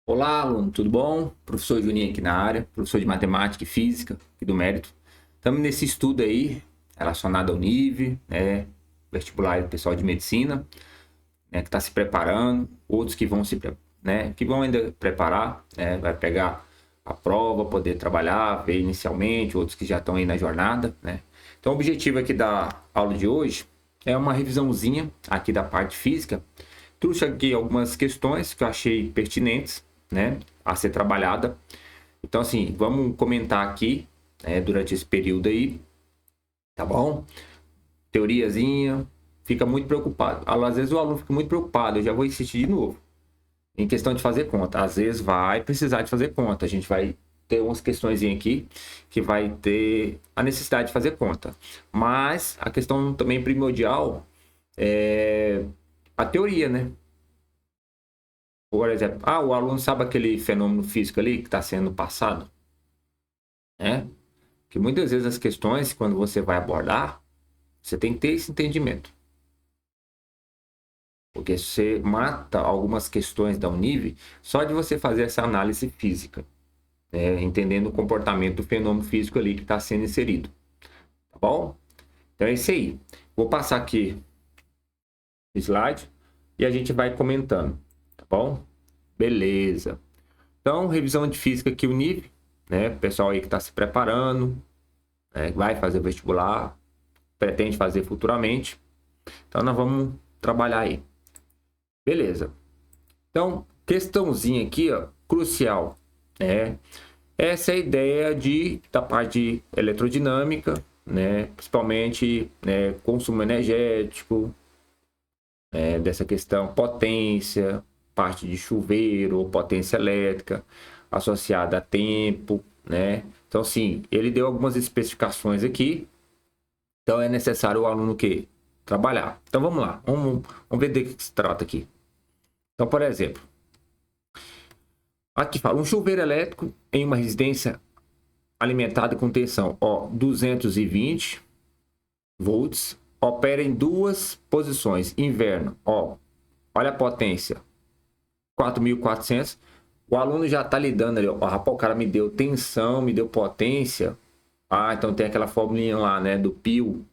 Olá, aluno, tudo bom? Professor Juninho aqui na área, professor de matemática e física aqui do Mérito. Estamos nesse estudo aí relacionado ao nível, né, vestibular do pessoal de medicina, né, que está se preparando, outros que vão que vão ainda preparar, né, vai pegar a prova, poder trabalhar, ver inicialmente, outros que já estão aí na jornada, né. Então, o objetivo aqui da aula de hoje é uma revisãozinha aqui da parte física. Trouxe aqui algumas questões que eu achei pertinentes, né, a ser trabalhada. Então, assim, vamos comentar aqui, né, durante esse período aí, tá bom? Teoriazinha, fica muito preocupado. Às vezes o aluno fica muito preocupado, eu já vou insistir de novo, em questão de fazer conta. Às vezes vai precisar de fazer conta, a gente vai ter umas questões aqui que vai ter a necessidade de fazer conta. Mas a questão também primordial é a teoria, né? Por exemplo, o aluno sabe aquele fenômeno físico ali que está sendo passado, né? Que muitas vezes as questões, quando você vai abordar, você tem que ter esse entendimento. Porque você mata algumas questões da Univ só de você fazer essa análise física, né? Entendendo o comportamento do fenômeno físico ali que está sendo inserido. Tá bom? Então é isso aí. Vou passar aqui o slide e a gente vai comentando. Tá bom? Beleza. Então, revisão de física aqui, Univ, né? Pessoal aí que está se preparando, né? Vai fazer vestibular, pretende fazer futuramente. Então, nós vamos trabalhar aí. Beleza. Então, questãozinha aqui, ó, crucial, né? Essa é a ideia da parte de eletrodinâmica, né? Principalmente, né, consumo energético, né, dessa questão potência, parte de chuveiro ou potência elétrica associada a tempo, né? Então, sim, ele deu algumas especificações aqui. Então, é necessário o aluno que trabalhar. Então, vamos lá. Vamos ver do que se trata aqui. Então, por exemplo, aqui fala um chuveiro elétrico em uma residência alimentada com tensão 220 volts, opera em duas posições. Inverno, olha a potência, 4.400. O aluno já está lidando ali, rapaz, o cara me deu tensão, me deu potência. Então tem aquela formulinha lá, né, do pio,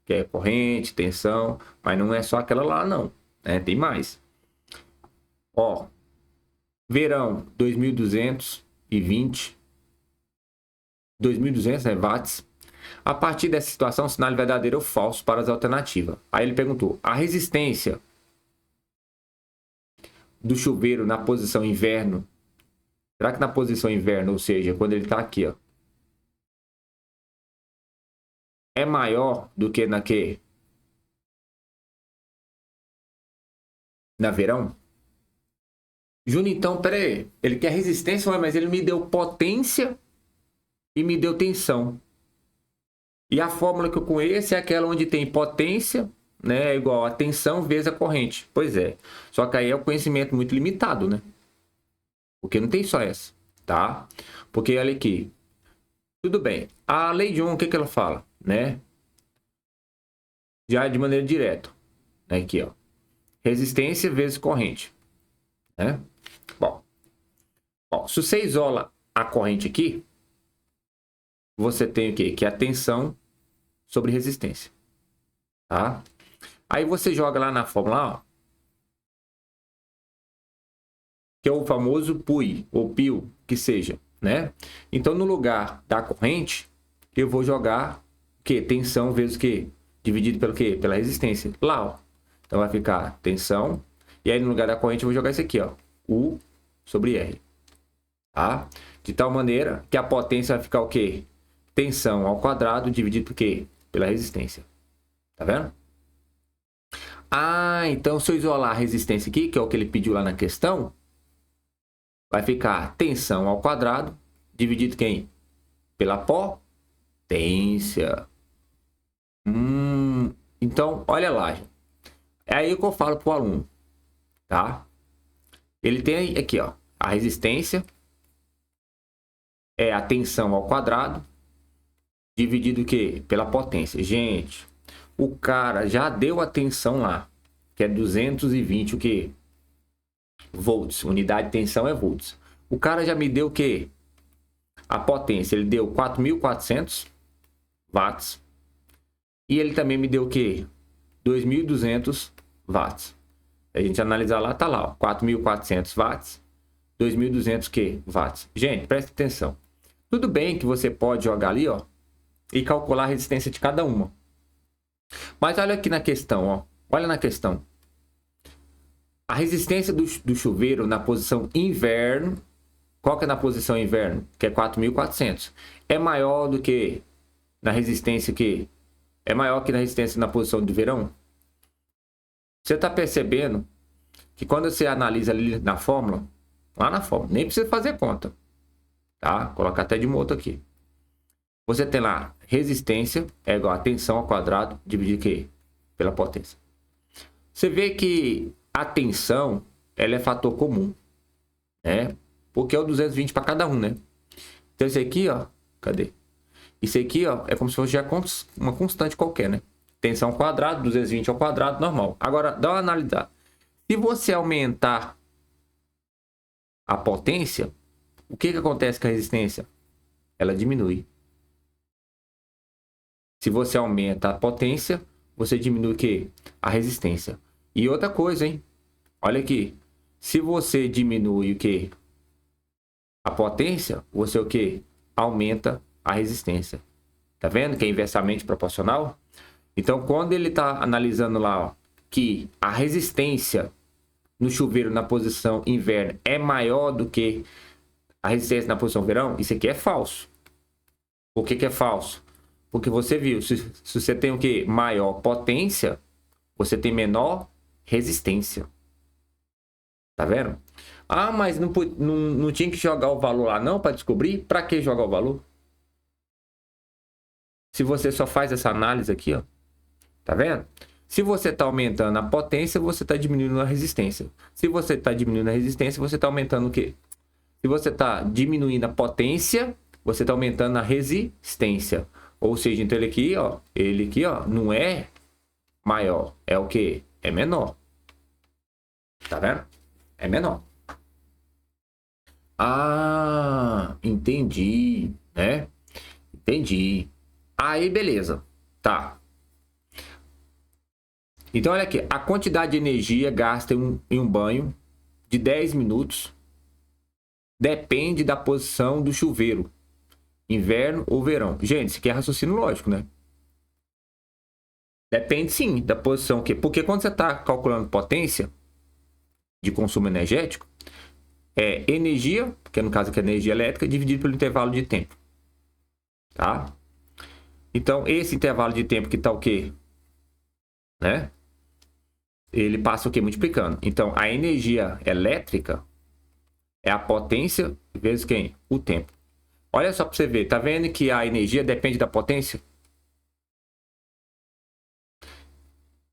que é corrente, tensão, mas não é só aquela lá não, né? Tem mais. Verão 2220, 2200, né, watts. A partir dessa situação, sinal verdadeiro ou falso para as alternativas. Aí ele perguntou: a resistência do chuveiro na posição inverno, será que na posição inverno, ou seja, quando ele está aqui, é maior do que na verão? Júnior, então, pera aí. Ele quer resistência, mas ele me deu potência e me deu tensão. E a fórmula que eu conheço é aquela onde tem potência, né, igual a tensão vezes a corrente. Pois é. Só que aí é um conhecimento muito limitado, né? Porque não tem só essa, tá? Porque olha aqui. Tudo bem. A lei de Ohm, o que ela fala, né? Já de maneira direta. Aqui, ó. Resistência vezes corrente, né? Bom, se você isola a corrente aqui, você tem o quê? Que é a tensão sobre resistência, tá? Aí você joga lá na fórmula, ó, que é o famoso PUI, ou PIO, que seja, né? Então, no lugar da corrente, eu vou jogar o quê? Tensão vezes o quê? Dividido pelo quê? Pela resistência. Lá, ó. Então, vai ficar tensão. E aí, no lugar da corrente, eu vou jogar isso aqui, ó. U sobre R. Tá? De tal maneira que a potência vai ficar o quê? Tensão ao quadrado dividido por quê? Pela resistência. Tá vendo? Então se eu isolar a resistência aqui, que é o que ele pediu lá na questão, vai ficar tensão ao quadrado dividido quem? Pela potência. Então, olha lá. É aí que eu falo pro aluno, tá? Ele tem aqui, ó, a resistência é a tensão ao quadrado dividido o quê? Pela potência. Gente, o cara já deu a tensão lá, que é 220 o quê? volts. Unidade de tensão é volts. O cara já me deu o quê? A potência. Ele deu 4.400 watts. E ele também me deu o quê? 2.200 watts. A gente analisar lá, tá lá, ó, 4.400 watts, 2.200 que watts. Gente, presta atenção. Tudo bem que você pode jogar ali, ó, e calcular a resistência de cada uma. Mas olha aqui na questão, ó. Olha na questão. A resistência do chuveiro na posição inverno, qual que é na posição inverno? Que é 4.400. É maior do que na resistência que... É maior que na resistência na posição de verão? Você está percebendo que quando você analisa ali na fórmula, lá na fórmula, nem precisa fazer conta, tá? Colocar até de moto aqui. Você tem lá, resistência é igual a tensão ao quadrado, dividir quê? Pela potência. Você vê que a tensão, ela é fator comum, né? Porque é o 220 para cada um, né? Então esse aqui, ó, cadê? Isso aqui, ó, é como se fosse já uma constante qualquer, né? Tensão ao quadrado, 220 ao quadrado, normal. Agora, dá uma analisada. Se você aumentar a potência, o que acontece com a resistência? Ela diminui. Se você aumenta a potência, você diminui o quê? A resistência. E outra coisa, hein? Olha aqui. Se você diminui o quê? A potência, você o quê? Aumenta a resistência. Tá vendo que é inversamente proporcional? Então, quando ele está analisando lá, ó, que a resistência no chuveiro na posição inverno é maior do que a resistência na posição verão, isso aqui é falso. Por que é falso? Porque você viu, se você tem o que? Maior potência, você tem menor resistência. Tá vendo? Ah, mas não tinha que jogar o valor lá não para descobrir? Para que jogar o valor? Se você só faz essa análise aqui, ó. Tá vendo? Se você está aumentando a potência, você está diminuindo a resistência. Se você está diminuindo a resistência, você está aumentando o quê? Se você está diminuindo a potência, você está aumentando a resistência. Ou seja, então ele aqui, ó, não é maior. É o quê? É menor. Tá vendo? É menor. Ah, entendi, né? Entendi. Aí, beleza. Tá. Então, olha aqui. A quantidade de energia gasta em um banho de 10 minutos depende da posição do chuveiro. Inverno ou verão. Gente, isso aqui é raciocínio lógico, né? Depende, sim, da posição. Porque quando você está calculando potência de consumo energético, é energia, que no caso aqui é energia elétrica, dividido pelo intervalo de tempo. Tá? Então, esse intervalo de tempo que está o quê? Né? Ele passa o quê? Multiplicando. Então, a energia elétrica é a potência vezes quem? O tempo. Olha só para você ver. Tá vendo que a energia depende da potência?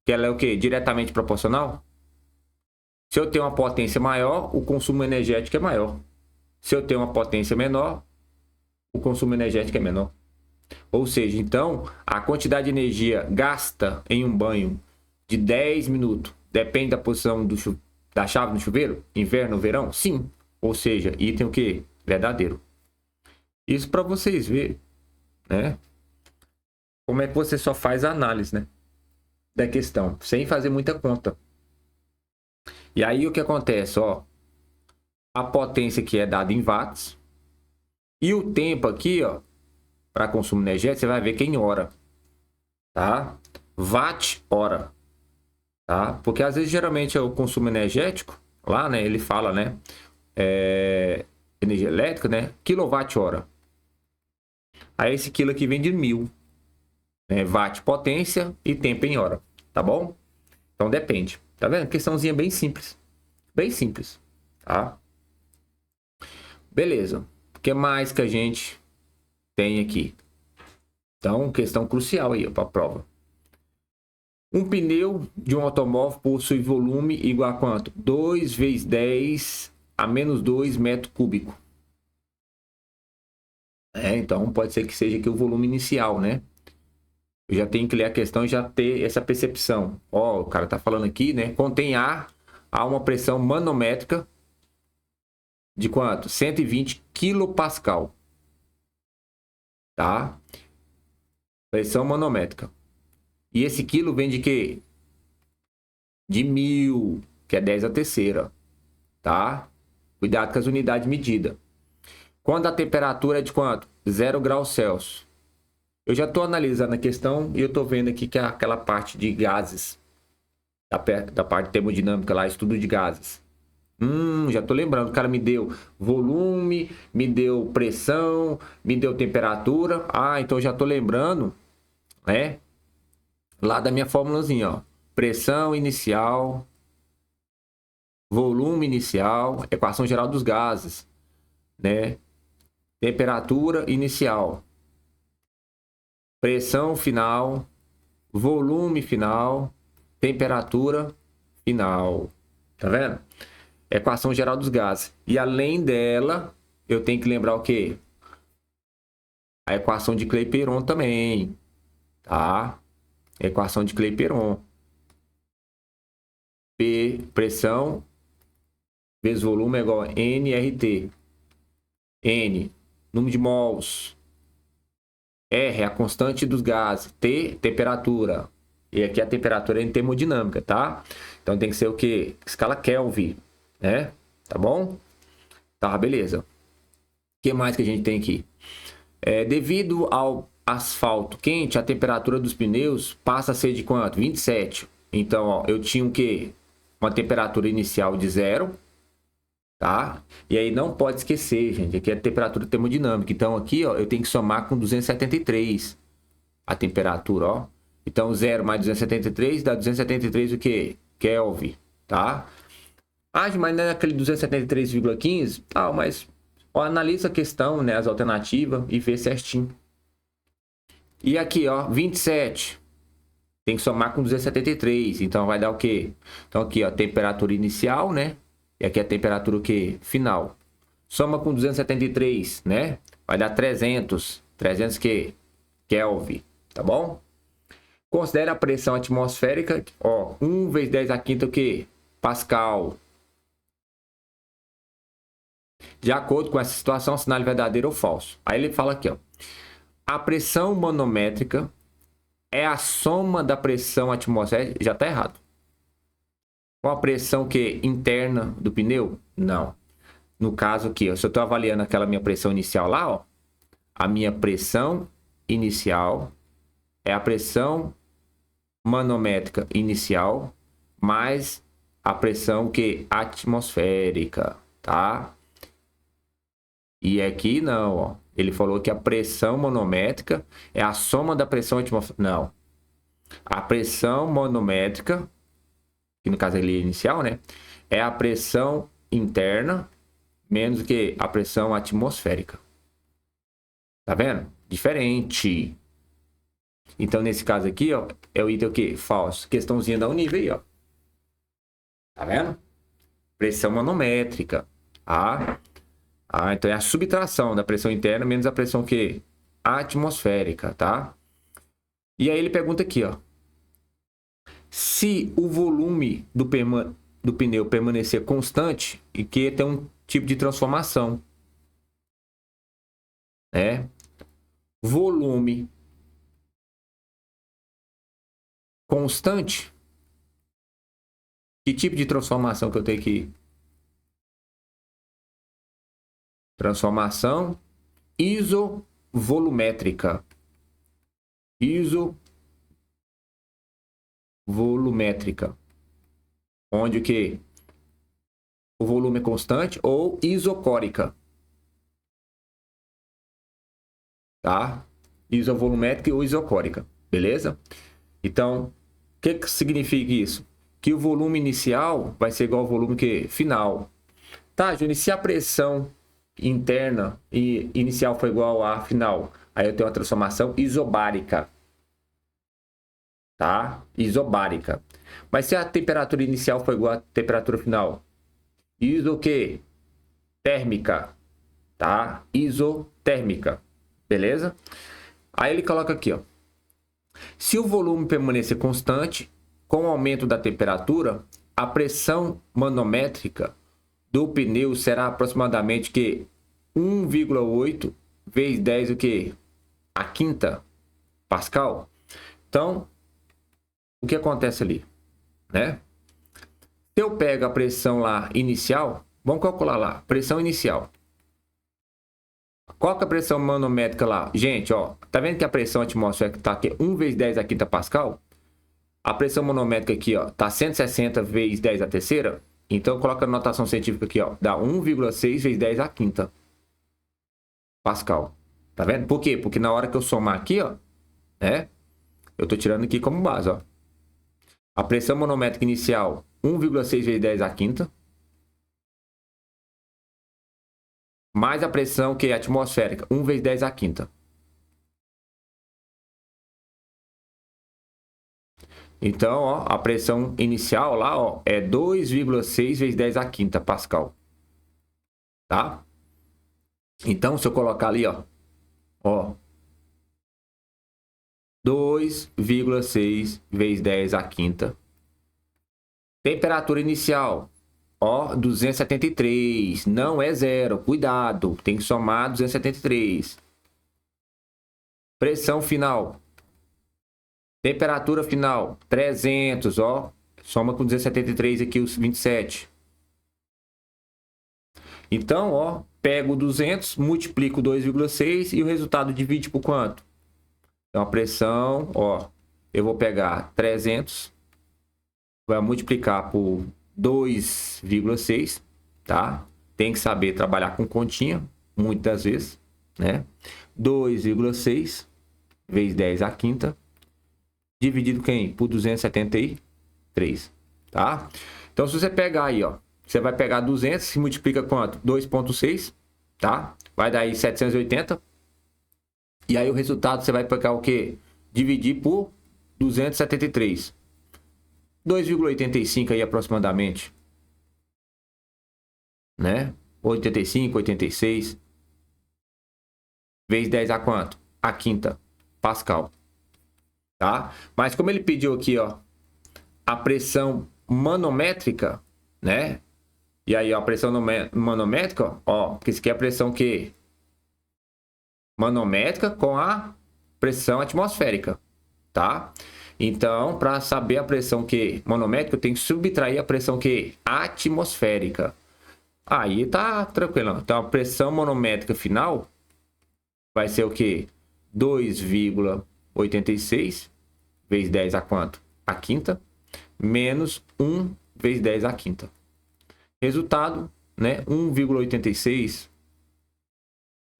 Que ela é o quê? Diretamente proporcional? Se eu tenho uma potência maior, o consumo energético é maior. Se eu tenho uma potência menor, o consumo energético é menor. Ou seja, então, a quantidade de energia gasta em um banho de 10 minutos depende da posição da chave no chuveiro? Inverno ou verão? Sim. Ou seja, item o quê? Verdadeiro. Isso para vocês verem, né? Como é que você só faz a análise, né? Da questão, sem fazer muita conta. E aí o que acontece, ó? A potência que é dada em watts e o tempo aqui, ó, para consumo energético, você vai ver que é em hora, tá? Watt hora, tá? Porque às vezes geralmente é o consumo energético, lá, né? Ele fala, né? Energia elétrica, né? Quilowatt-hora. Aí esse quilo aqui vem de 1000, né? Watt potência e tempo em hora, tá bom? Então depende, tá vendo? Questãozinha bem simples, tá? Beleza. O que mais que a gente tem aqui? Então, questão crucial aí para a prova. Um pneu de um automóvel possui volume igual a quanto? 2 vezes 10 a menos 2 metros cúbicos. Então, pode ser que seja aqui o volume inicial, né? Eu já tenho que ler a questão e já ter essa percepção. Ó, o cara tá falando aqui, né? Contém ar a uma pressão manométrica de quanto? 120 kPa. Tá? Pressão manométrica. E esse quilo vem de quê? De 1000, que é 10 a terceira. Tá? Cuidado com as unidades de medida. Quando a temperatura é de quanto? 0 graus Celsius. Eu já estou analisando a questão e eu estou vendo aqui que é aquela parte de gases. Da parte termodinâmica lá, estudo de gases. Já estou lembrando. O cara me deu volume, me deu pressão, me deu temperatura. Então eu já estou lembrando, né? Lá da minha formulazinha, ó. Pressão inicial, volume inicial, equação geral dos gases, né? Temperatura inicial, pressão final, volume final, temperatura final. Tá vendo? Equação geral dos gases. E além dela, eu tenho que lembrar o quê? A equação de Clapeyron também, tá? Equação de Clapeyron. P, pressão vezes volume é igual a nRT. N, número de mols. R, a constante dos gases. T, temperatura. E aqui a temperatura é em termodinâmica, tá? Então tem que ser o quê? Escala Kelvin, né? Tá bom? Tá, beleza. O que mais que a gente tem aqui? Devido ao asfalto quente, a temperatura dos pneus passa a ser de quanto? 27. Então, ó, eu tinha o quê? Uma temperatura inicial de 0, tá? E aí não pode esquecer, gente, aqui é a temperatura termodinâmica. Então aqui, ó, eu tenho que somar com 273 a temperatura, ó. Então 0 mais 273 dá 273 o quê? Kelvin, tá? Mas não é aquele 273,15? Tá, mas ó, analisa a questão, né, as alternativas e vê certinho. E aqui, ó, 27. Tem que somar com 273, então vai dar o quê? Então aqui, ó, temperatura inicial, né? E aqui a temperatura o quê? Final. Soma com 273, né? Vai dar 300. 300 que? Kelvin, tá bom? Considere a pressão atmosférica, ó, 1 vezes 10 a quinta o quê? Pascal. De acordo com essa situação, sinal verdadeiro ou falso. Aí ele fala aqui, ó. A pressão manométrica é a soma da pressão atmosférica. Já tá errado. Com a pressão que interna do pneu? Não. No caso aqui, ó, se eu estou avaliando aquela minha pressão inicial lá, ó, a minha pressão inicial é a pressão manométrica inicial mais a pressão que atmosférica, tá? E aqui não, ó. Ele falou que a pressão manométrica é a soma da pressão atmosférica. Não. A pressão manométrica, que no caso ali é inicial, né? É a pressão interna menos que a pressão atmosférica. Tá vendo? Diferente. Então, nesse caso aqui, ó, é o item o quê? Falso. Questãozinha da Univ aí, ó. Tá vendo? Pressão manométrica. Então é a subtração da pressão interna menos a pressão que? Atmosférica, tá? E aí ele pergunta aqui, ó. Se o volume do pneu permanecer constante e que tem um tipo de transformação, né? Volume constante. Que tipo de transformação que eu tenho aqui? Transformação isovolumétrica. Isovolumétrica. Onde o que? O volume é constante ou isocórica. Tá? Isovolumétrica ou isocórica. Beleza? Então, o que significa isso? Que o volume inicial vai ser igual ao volume que? Final. Tá, Júnior, se a pressão interna e inicial foi igual a final, aí eu tenho uma transformação isobárica, tá? Isobárica. Mas se a temperatura inicial foi igual à temperatura final, iso que? Térmica, tá? Isotérmica, beleza? Aí ele coloca aqui, ó. Se o volume permanecer constante, com o aumento da temperatura, a pressão manométrica do pneu será aproximadamente que 1,8 vezes 10 o que? A quinta Pascal. Então, o que acontece ali, né? Se eu pego a pressão lá inicial, vamos calcular lá, pressão inicial. Qual que é a pressão manométrica lá? Gente, ó, tá vendo que a pressão atmosférica tá aqui 1 vezes 10 a quinta Pascal? A pressão manométrica aqui, ó, tá 160 vezes 10 a terceira. Então, coloca a notação científica aqui, ó, dá 1,6 vezes 10 a quinta Pascal. Tá vendo? Por quê? Porque na hora que eu somar aqui, ó, né, eu tô tirando aqui como base, ó. A pressão manométrica inicial, 1,6 vezes 10 a quinta. Mais a pressão que é atmosférica, 1 vezes 10 a quinta. Então, ó, a pressão inicial lá, ó, é 2,6 vezes 10 a quinta Pascal. Tá? Então, se eu colocar ali, ó, 2,6 vezes 10 a quinta. Temperatura inicial, ó, 273. Não é zero, cuidado, tem que somar 273. Pressão final. Temperatura final, 300, ó. Soma com 273 aqui os 27. Então, ó, pego 200, multiplico 2,6 e o resultado divide por quanto? Então, a pressão, ó, eu vou pegar 300, vai multiplicar por 2,6, tá? Tem que saber trabalhar com continha, muitas vezes, né? 2,6 vezes 10 a quinta, dividido quem? Por 273, tá? Então, se você pegar aí, ó, você vai pegar 200, se multiplica quanto? 2,6, tá? Vai dar aí 780. E aí o resultado você vai pegar o quê? Dividir por 273. 2,85 aí aproximadamente. Né? 85, 86. Vezes 10 a quanto? A quinta Pascal. Tá? Mas como ele pediu aqui, ó, a pressão manométrica, né? E aí, ó, a pressão manométrica, ó, porque isso aqui é a pressão que manométrica com a pressão atmosférica, tá? Então, para saber a pressão que manométrica, eu tenho que subtrair a pressão que atmosférica. Aí tá tranquilo. Então, a pressão manométrica final vai ser o que? 2,86 vezes 10 a quanto? A quinta, menos 1 vezes 10 a quinta. Resultado, né? 1,86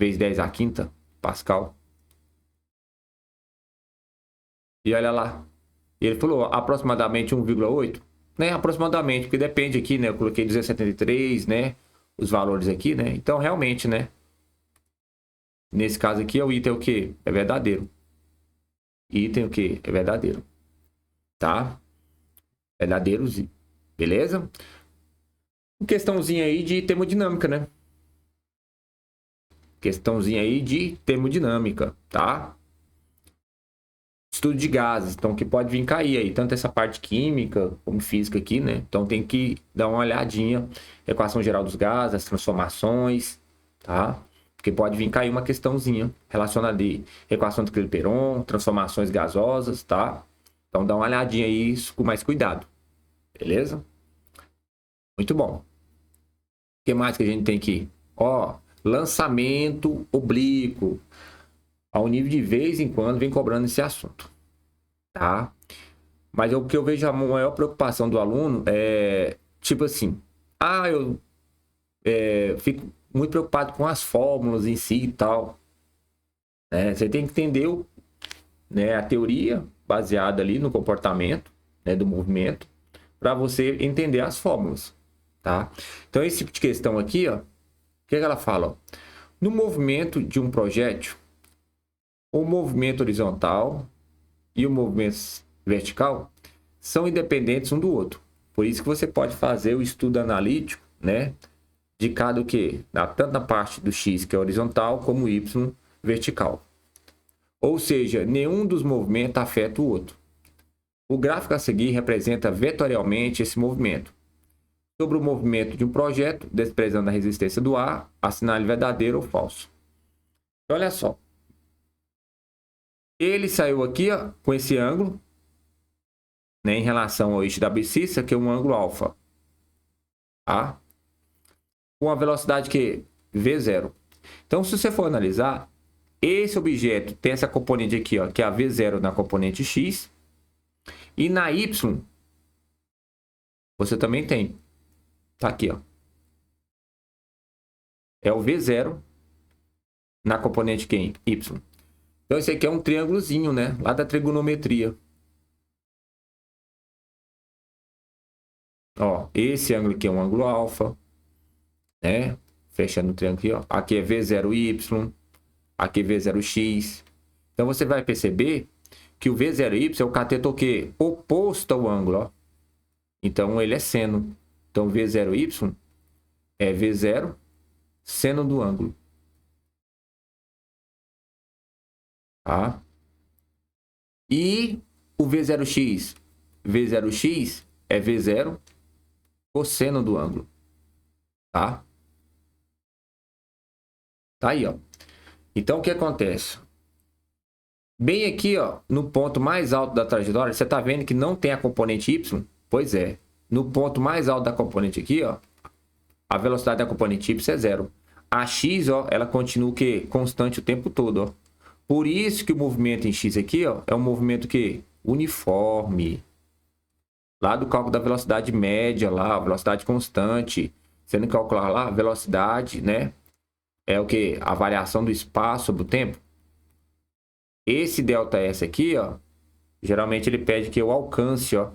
vezes 10 a quinta Pascal. E olha lá. Ele falou aproximadamente 1,8, né? Aproximadamente, porque depende aqui, né? Eu coloquei 273, né? Os valores aqui, né? Então, realmente, né? Nesse caso aqui, o item é o quê? É verdadeiro. Item o quê? É verdadeiro. Tá? Verdadeiros, beleza? Questãozinha aí de termodinâmica, né? Questãozinha aí de termodinâmica, tá? Estudo de gases, então que pode vir cair aí, tanto essa parte química como física aqui, né? Então tem que dar uma olhadinha, equação geral dos gases, as transformações, tá? Porque pode vir cair uma questãozinha relacionada a equação do Clapeyron, transformações gasosas, tá? Então dá uma olhadinha aí com mais cuidado, beleza? Muito bom. O que mais que a gente tem aqui? Ó, lançamento oblíquo. Ao nível de vez em quando vem cobrando esse assunto, tá? Mas o que eu vejo a maior preocupação do aluno é, tipo assim, eu fico muito preocupado com as fórmulas em si e tal, né? Você tem que entender né, a teoria baseada ali no comportamento, né, do movimento, para você entender as fórmulas, tá? Então, esse tipo de questão aqui, ó, o que ela fala? Ó? No movimento de um projétil, o movimento horizontal e o movimento vertical são independentes um do outro. Por isso que você pode fazer o estudo analítico, né, de cada o quê? Tanto na parte do X, que é horizontal, como o Y vertical. Ou seja, nenhum dos movimentos afeta o outro. O gráfico a seguir representa vetorialmente esse movimento. Sobre o movimento de um projeto, desprezando a resistência do ar, assinale verdadeiro ou falso. Então, olha só. Ele saiu aqui ó, com esse ângulo, né, em relação ao eixo da abscissa, que é um ângulo alfa. Tá? Com a velocidade que V0. Então, se você for analisar, esse objeto tem essa componente aqui, ó, que é a V0 na componente X. E na Y, você também tem. Tá aqui, ó. É o V0 na componente quem? Y. Então, esse aqui é um triângulozinho, né? Lá da trigonometria. Ó, esse ângulo aqui é um ângulo alfa, né? Fechando o triângulo aqui, ó. Aqui é V0Y, aqui é V0X. Então, você vai perceber que o V0Y é o cateto o quê? Oposto ao ângulo, ó. Então, ele é seno. Então, V0Y é V0 seno do ângulo. Tá? E o V0X? V0X é V0 cosseno do ângulo. Tá? Tá aí, ó. Então, o que acontece? Bem aqui, ó, no ponto mais alto da trajetória, você tá vendo que não tem a componente Y? Pois é. No ponto mais alto da componente aqui, ó, a velocidade da componente Y é zero. A X, ó, ela continua o quê? Constante o tempo todo, ó. Por isso que o movimento em X aqui, ó, é um movimento que uniforme. Lá do cálculo da velocidade média, lá, velocidade constante. Sendo calcular lá a velocidade, né? É o que? A variação do espaço sobre o tempo. Esse ΔS aqui, ó, geralmente ele pede que eu alcance, ó.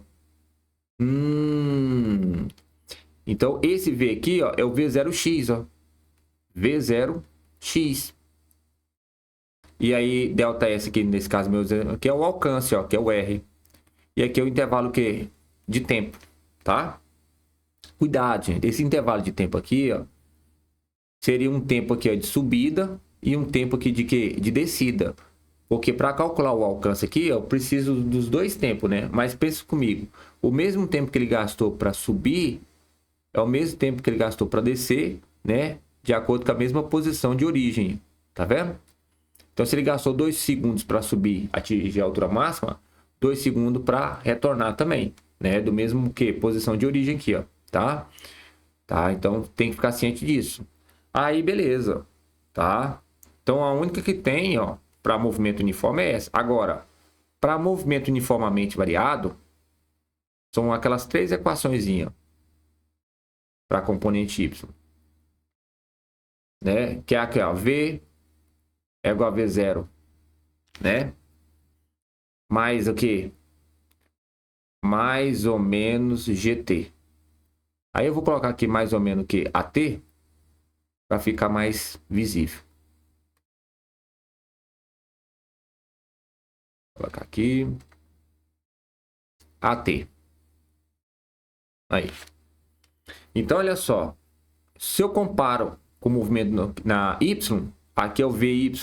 Então, esse V aqui, ó, é o V0x, ó. V0x. E aí, ΔS aqui, nesse caso meu, aqui é o alcance, ó, que é o R. E aqui é o intervalo que de tempo, tá? Cuidado, gente. Esse intervalo de tempo aqui, ó, seria um tempo aqui ó, de subida e um tempo aqui de quê? De descida. Porque para calcular o alcance aqui, eu preciso dos dois tempos, né? Mas pensa comigo, o mesmo tempo que ele gastou para subir é o mesmo tempo que ele gastou para descer, né? De acordo com a mesma posição de origem, tá vendo? Então, se ele gastou 2 segundos para subir, atingir a altura máxima, 2 segundos para retornar também, né? Do mesmo que posição de origem aqui, ó, tá? Tá? Então, tem que ficar ciente disso. Aí, beleza, tá? Então, a única que tem, ó, para movimento uniforme é essa. Agora, para movimento uniformemente variado, são aquelas 3 equaçõezinhas para a componente Y. Né? Que é aqui, ó, V é igual a V0, né? Mais o que? Mais ou menos GT. Aí eu vou colocar aqui mais ou menos que AT para ficar mais visível. Vou colocar aqui AT. Aí. Então, olha só. Se eu comparo com o movimento na Y, aqui é o VY,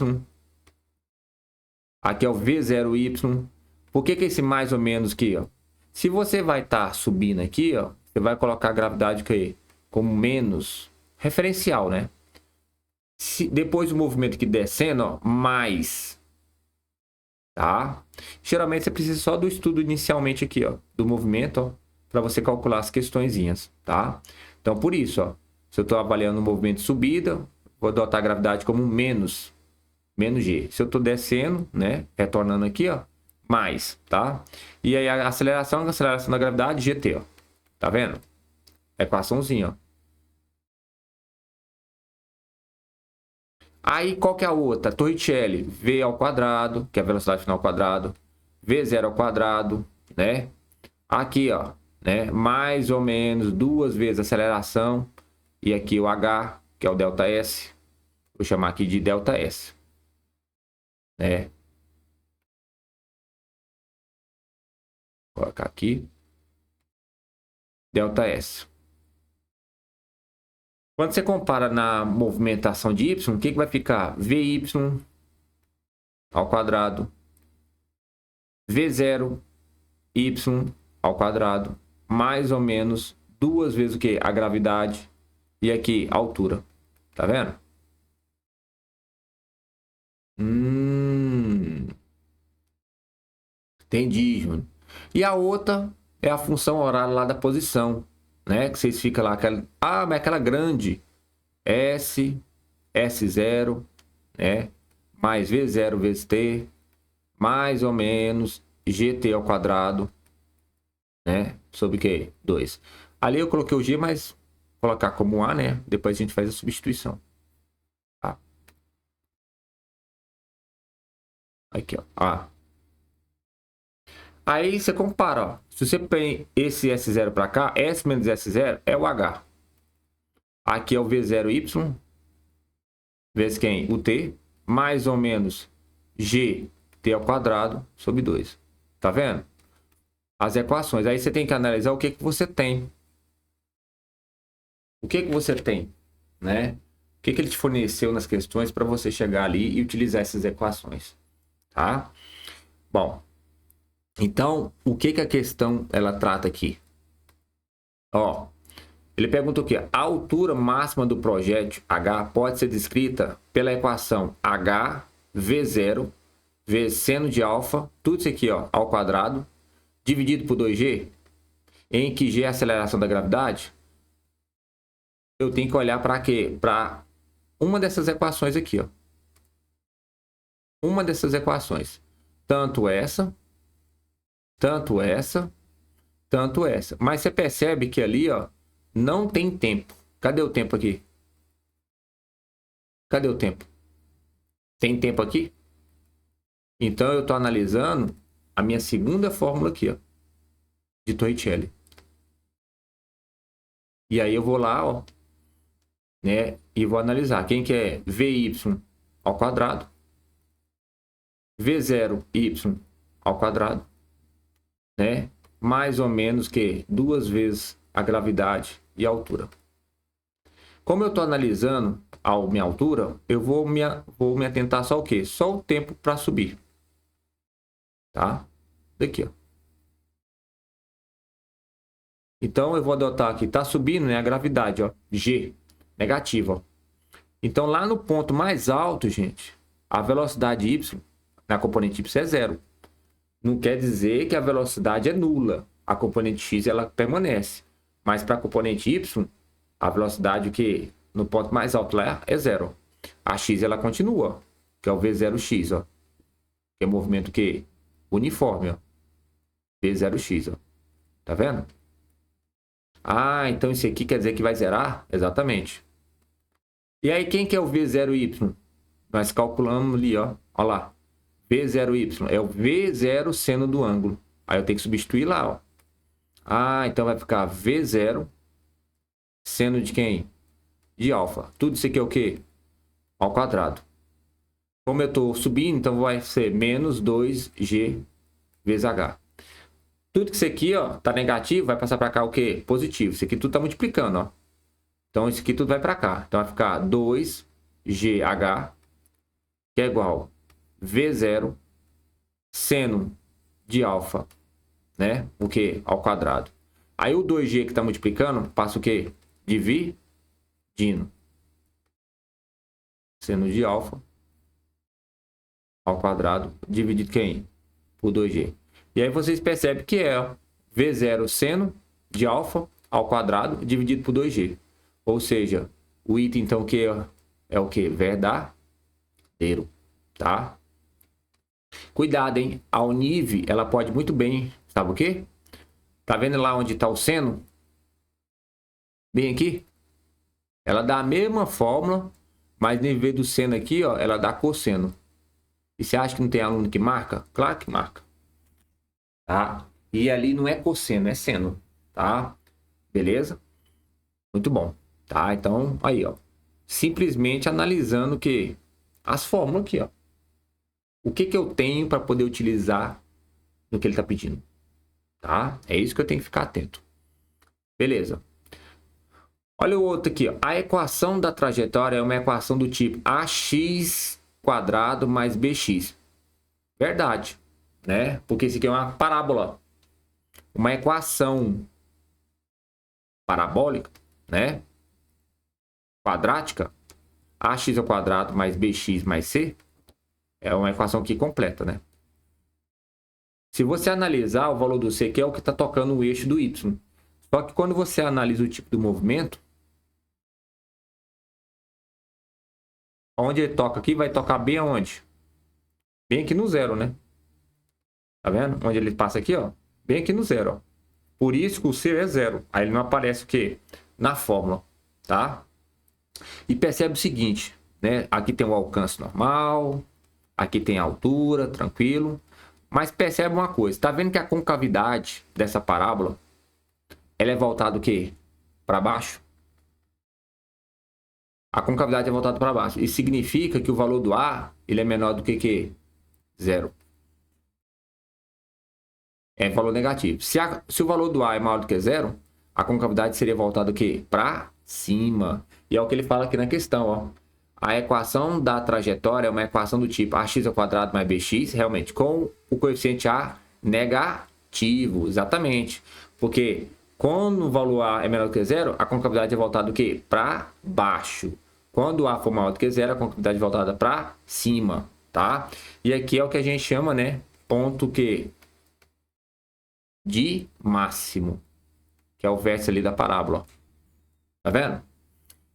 aqui é o V0Y. Por que esse mais ou menos aqui, ó? Se você vai estar subindo aqui, ó, você vai colocar a gravidade aqui como menos referencial, né? Se depois do movimento aqui descendo, ó, mais, tá? Geralmente você precisa só do estudo inicialmente aqui, ó, do movimento, ó, para você calcular as questõezinhas, tá? Então, por isso, ó, se eu estou avaliando o movimento de subida, vou adotar a gravidade como menos G. Se eu estou descendo, né, retornando aqui, ó, mais, tá? E aí a aceleração da gravidade, GT, ó. Tá vendo? Equaçãozinha, ó. Aí, qual que é a outra? Torricelli, V ao quadrado, que é a velocidade final ao quadrado, V0 ao quadrado, né? Aqui, ó, né? Mais ou menos 2 vezes a aceleração. E aqui o H, que é o ΔS. Vou chamar aqui de ΔS. Né? Vou colocar aqui. ΔS. Quando você compara na movimentação de Y, o que vai ficar? VY ao quadrado. V0 y ao quadrado, mais ou menos 2 vezes o que? A gravidade. E aqui, a altura. Tá vendo? Entendi, Júnior. E a outra é a função horária lá da posição, né? Que vocês ficam lá, aquela, mas aquela grande, S0, né? Mais V0 vezes T, mais ou menos GT ao quadrado, né? Sobre o que? 2. Ali eu coloquei o G, mas vou colocar como A, né? Depois a gente faz a substituição. Tá? Aqui, ó. A. Aí você compara, ó. Se você põe esse S0 para cá, S menos S0 é o H. Aqui é o V0Y, vezes quem? O T, mais ou menos GT ao quadrado sobre 2. Tá vendo? As equações. Aí você tem que analisar o que você tem. O que você tem, né? O que ele te forneceu nas questões para você chegar ali e utilizar essas equações, tá? Bom, então, o que a questão ela trata aqui? Ó, ele pergunta o quê? A altura máxima do projétil H pode ser descrita pela equação H V0 vezes seno de alfa, tudo isso aqui, ó, ao quadrado, dividido por 2G, em que G é a aceleração da gravidade. Eu tenho que olhar para quê? Para uma dessas equações aqui, ó. Uma dessas equações. Tanto essa, tanto essa, tanto essa. Mas você percebe que ali, ó, não tem tempo. Cadê o tempo aqui? Cadê o tempo? Tem tempo aqui? Então, eu estou analisando a minha segunda fórmula aqui, ó, de Torricelli. E aí eu vou lá, ó, né, e vou analisar. Quem que é Vy ao quadrado, V0y ao quadrado, né, mais ou menos que 2 vezes a gravidade e a altura. Como eu estou analisando a minha altura, eu vou me atentar só o quê? Só o tempo para subir. Tá? Daqui, ó. Então, eu vou adotar aqui, tá subindo, né, a gravidade, ó, G, negativa, ó. Então, lá no ponto mais alto, gente, a velocidade y, na componente y é 0. Não quer dizer que a velocidade é nula. A componente x, ela permanece. Mas para a componente y, a velocidade que no ponto mais alto lá é 0. A x, ela continua, que é o V0x, ó. Que é movimento que uniforme, ó. V0x, ó. Tá vendo? Ah, então isso aqui quer dizer que vai zerar? Exatamente. E aí, quem que é o V0y? Nós calculamos ali, ó. Ó lá. V0y é o V0 seno do ângulo. Aí eu tenho que substituir lá, ó. Ah, então vai ficar V0 seno de quem? De alfa. Tudo isso aqui é o quê? Ao quadrado. Como eu estou subindo, então vai ser menos 2G vezes H. Tudo que isso aqui, ó, tá negativo, vai passar para cá o quê? Positivo. Isso aqui tudo tá multiplicando, ó. Então, isso aqui tudo vai para cá. Então, vai ficar 2GH, que é igual V0 seno de alfa, né? O que? Ao quadrado. Aí, o 2G que tá multiplicando, passa o quê? Dividindo. Seno de alfa ao quadrado, dividido quem? Por 2G. E aí vocês percebem que é V0 seno de alfa ao quadrado dividido por 2G. Ou seja, o item então que é o que? Verdadeiro, tá? Cuidado, hein? A Univ, ela pode muito bem, sabe o quê? Tá vendo lá onde está o seno? Bem aqui? Ela dá a mesma fórmula, mas em vez do seno aqui, ó, ela dá cosseno. E você acha que não tem aluno que marca? Claro que marca. Tá? E ali não é cosseno, é seno, tá? Beleza? Muito bom, tá? Então, aí, ó. Simplesmente analisando que as fórmulas aqui, ó. O que eu tenho para poder utilizar no que ele está pedindo, tá? É isso que eu tenho que ficar atento. Beleza. Olha o outro aqui, ó. A equação da trajetória é uma equação do tipo ax quadrado mais bx. Verdade, né? Porque isso aqui é uma parábola. uma equação parabólica, né? Quadrática, ax ao quadrado mais bx mais c, é uma equação aqui completa, né? Se você analisar o valor do c, que é o que está tocando o eixo do y, só que quando você analisa o tipo do movimento, onde ele toca aqui, vai tocar bem aonde? Bem aqui no zero, né? Tá vendo? Onde ele passa aqui, ó. Bem aqui no zero, ó. Por isso que o C é zero. Aí ele não aparece o quê? Na fórmula, tá? E percebe o seguinte, né? Aqui tem o alcance normal, aqui tem a altura, tranquilo. Mas percebe uma coisa, tá vendo que a concavidade dessa parábola, ela é voltada o quê? Para baixo? A concavidade é voltada para baixo. Isso significa que o valor do A, ele é menor do que zero. É valor negativo. Se o valor do A é maior do que zero, a concavidade seria voltada o quê? Para cima. E é o que ele fala aqui na questão, ó. A equação da trajetória é uma equação do tipo ax ao quadrado mais bx, realmente, com o coeficiente A negativo. Exatamente. Porque quando o valor A é menor do que zero, a concavidade é voltada o quê? Para baixo. Quando A for maior do que zero, a concavidade é voltada para cima, tá? E aqui é o que a gente chama, né? Ponto que de máximo, que é o vértice ali da parábola. Tá vendo?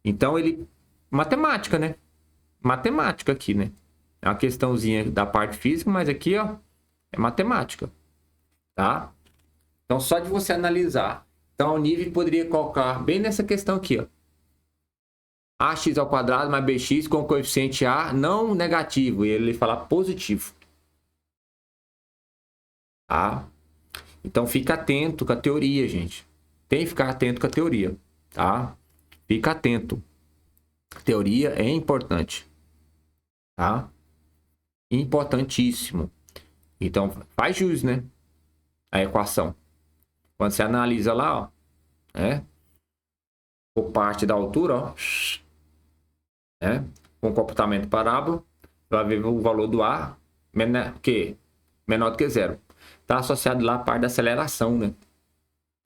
Então ele... matemática, né? Matemática aqui, né? É uma questãozinha da parte física, mas aqui, ó, é matemática. Tá? Então só de você analisar. Então o nível poderia colocar bem nessa questão aqui, ó. Ax ao quadrado mais bx com coeficiente A não negativo. E ele fala positivo. Tá? Então fica atento com a teoria, gente. Tem que ficar atento com a teoria, tá? Fica atento. Teoria é importante, tá? Importantíssimo. Então faz jus, né? A equação. Quando você analisa lá, ó, né? Por parte da altura, ó, né? Com comportamento parábola, vai ver o valor do A menor do que zero. Está associado lá a parte da aceleração, né?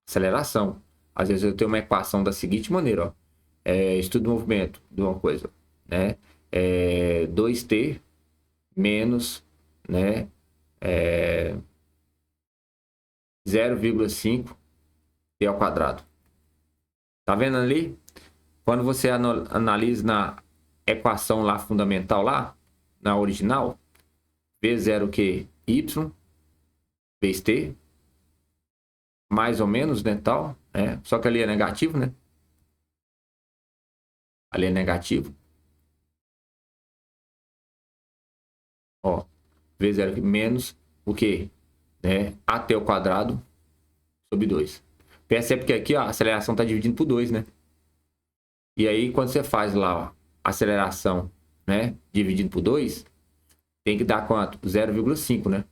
Aceleração. Às vezes eu tenho uma equação da seguinte maneira, ó. Estudo do movimento de uma coisa, né? 2t menos, né? 0,5 t ao quadrado. Tá vendo ali? Quando você analisa na equação lá fundamental lá, na original, v0 que y vezes t, mais ou menos, né, tal, né? Só que ali é negativo, né? Ali é negativo. Ó, v0 menos o que? Né? At ao quadrado sobre 2. Percebe que aqui ó, a aceleração está dividindo por 2, né? E aí, quando você faz lá ó, a aceleração, né, dividindo por 2, tem que dar quanto? 0,5, né?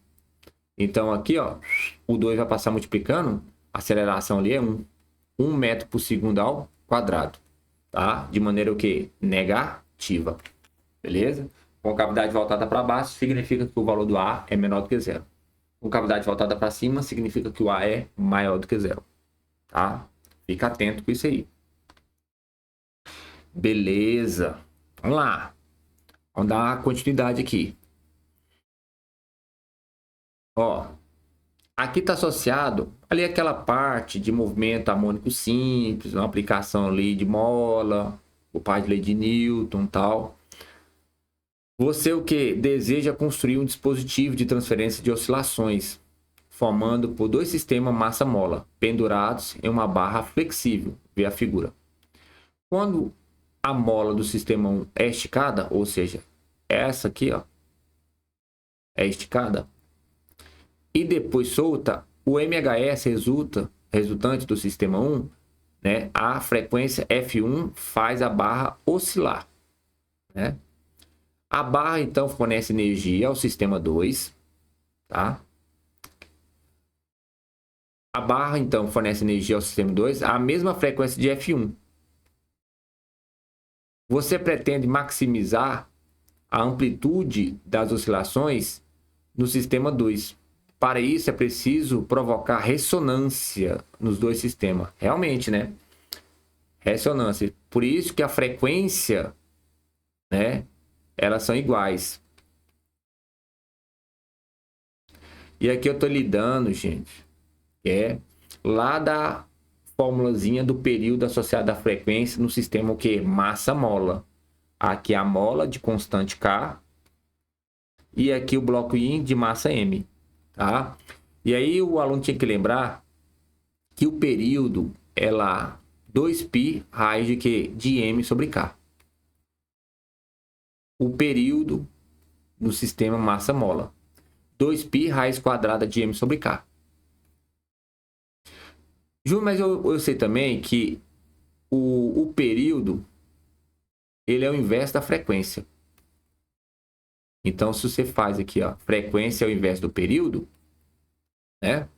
Então aqui, ó, o 2 vai passar multiplicando, a aceleração ali é 1. 1 metro por segundo ao quadrado, tá? De maneira o quê? Negativa, beleza? Com cavidade voltada para baixo, significa que o valor do A é menor do que zero. Com cavidade voltada para cima, significa que o A é maior do que zero, tá? Fica atento com isso aí. Beleza. Vamos lá. Vamos dar continuidade aqui. Ó, aqui está associado ali aquela parte de movimento harmônico simples, uma aplicação ali de mola, o par de lei de Newton e tal. Você o que? Deseja construir um dispositivo de transferência de oscilações, formando por dois sistemas massa-mola, pendurados em uma barra flexível. Vê a figura. Quando a mola do sistema 1 é esticada, ou seja, essa aqui ó, é esticada, e depois solta, o MHS resultante do sistema 1, né, a frequência F1 faz a barra oscilar, né? A barra, então, fornece energia ao sistema 2, tá? A barra, então, fornece energia ao sistema 2 a mesma frequência de F1. Você pretende maximizar a amplitude das oscilações no sistema 2. para isso é preciso provocar ressonância nos dois sistemas. Realmente, né? Ressonância. Por isso que a frequência, né? Elas são iguais. E aqui eu estou lidando, gente, lá da formulazinha do período associado à frequência no sistema o quê? Massa-mola. Aqui a mola de constante K e aqui o bloco Y de massa M, tá? E aí o aluno tinha que lembrar que o período é lá 2π raiz de quê? De M sobre K. O período no sistema massa-mola. 2π raiz quadrada de M sobre K. Ju, mas eu sei também que o período ele é o inverso da frequência. Então, se você faz aqui, ó, frequência é o inverso do período, né?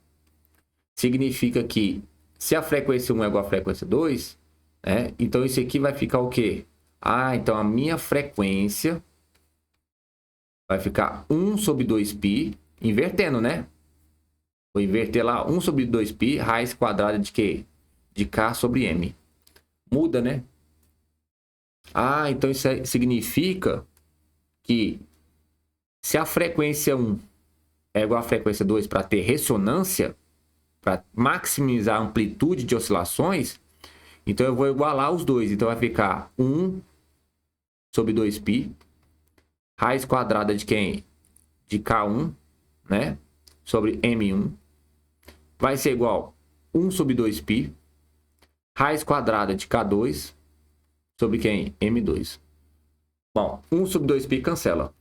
Significa que se a frequência 1 é igual à frequência 2, né? Então, isso aqui vai ficar o quê? Ah, então a minha frequência vai ficar 1 sobre 2π, invertendo, né? Vou inverter lá 1 sobre 2π, raiz quadrada de quê? De K sobre M. Muda, né? Ah, então isso significa que se a frequência 1 é igual à frequência 2 para ter ressonância, para maximizar a amplitude de oscilações, então eu vou igualar os dois. Então vai ficar 1 sobre 2π, raiz quadrada de quem? De K1, né? Sobre M1. Vai ser igual 1 sobre 2π, raiz quadrada de K2, sobre quem? M2. Bom, 1 sobre 2π cancela.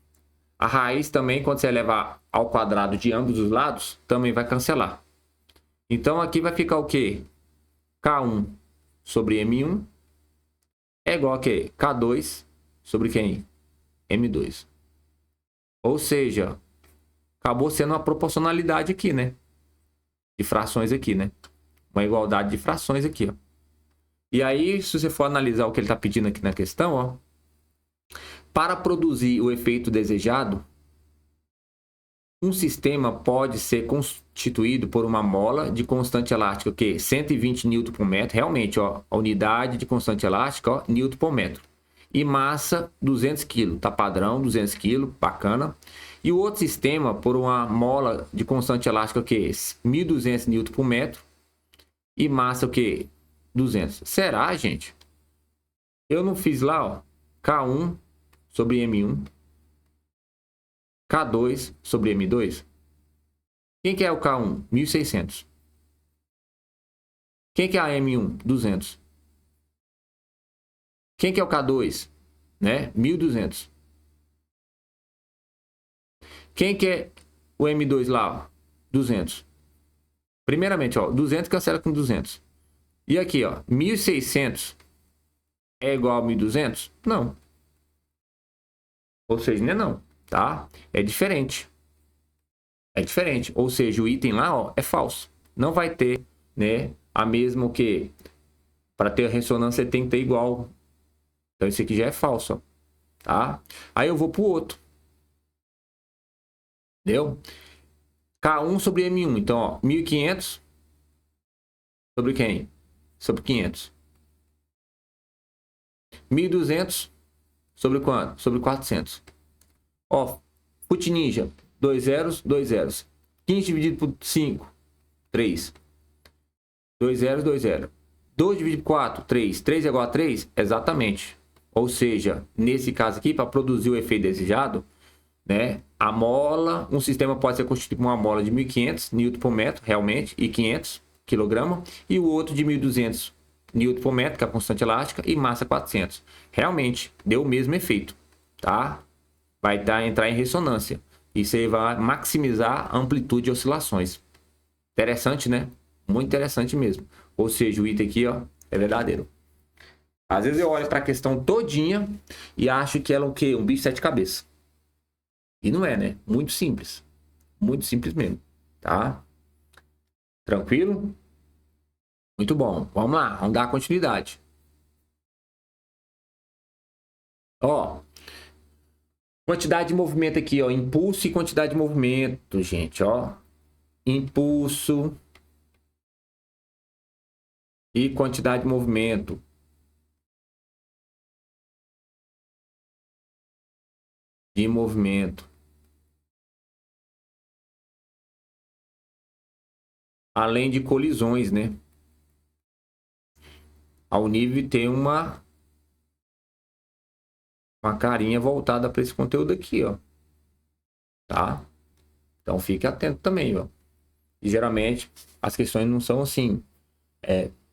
A raiz também, quando você levar ao quadrado de ambos os lados, também vai cancelar. Então, aqui vai ficar o quê? K1 sobre M1 é igual a quê? K2 sobre quem? M2. Ou seja, acabou sendo uma proporcionalidade aqui, né? De frações aqui, né? Uma igualdade de frações aqui, ó. E aí, se você for analisar o que ele está pedindo aqui na questão, ó, para produzir o efeito desejado, um sistema pode ser constituído por uma mola de constante elástica, que 120 Newton por metro, realmente, ó, a unidade de constante elástica, ó, Newton por metro. E massa 200 kg, tá padrão, 200 kg, bacana. E o outro sistema por uma mola de constante elástica, que 1.200 Newton por metro. E massa o que? 200. Será, gente? Eu não fiz lá, ó, K1 sobre M1, K2 sobre M2. Quem que é o K1? 1.600. Quem que é a M1? 200. Quem que é o K2? Né? 1.200. Quem que é o M2 lá? Ó? 200. Primeiramente, ó, 200 cancela com 200. E aqui, ó, 1.600 é igual a 1.200? Não. Ou seja, não é não, tá? É diferente. É diferente. Ou seja, o item lá, ó, é falso. Não vai ter, né, a mesma o que para ter a ressonância tem que ter igual. Então esse aqui já é falso, ó, tá? Aí eu vou pro outro. Entendeu? K1 sobre M1. Então, ó, 1.500 sobre quem? Sobre 500. 1.200 sobre quanto? Sobre 400. Ó, Fut Ninja, 2 zeros, 2 zeros. 15 dividido por 5, 3. 2 zeros, 2 zeros. 2 dividido por 4, 3. 3 é igual a 3? Exatamente. Ou seja, nesse caso aqui, para produzir o efeito desejado, né, a mola, um sistema pode ser constituído por uma mola de 1.500 Newton por metro, realmente, e 500 kg, e o outro de 1.200 Newton por metro, que é a constante elástica, e massa 400. Realmente, deu o mesmo efeito, tá? Vai entrar em ressonância. Isso aí vai maximizar a amplitude de oscilações. Interessante, né? Muito interessante mesmo. Ou seja, o item aqui, ó, é verdadeiro. Às vezes eu olho para a questão todinha e acho que ela é o quê? Um bicho de 7 cabeças. E não é, né? Muito simples. Muito simples mesmo, tá? Tranquilo? Muito bom. Vamos lá, vamos dar continuidade. Ó, quantidade de movimento aqui, ó. Impulso e quantidade de movimento, gente, ó. impulso e quantidade de movimento. Além de colisões, né? A Univ tem uma carinha voltada para esse conteúdo aqui, ó. Tá? Então fique atento também, ó. E geralmente as questões não são assim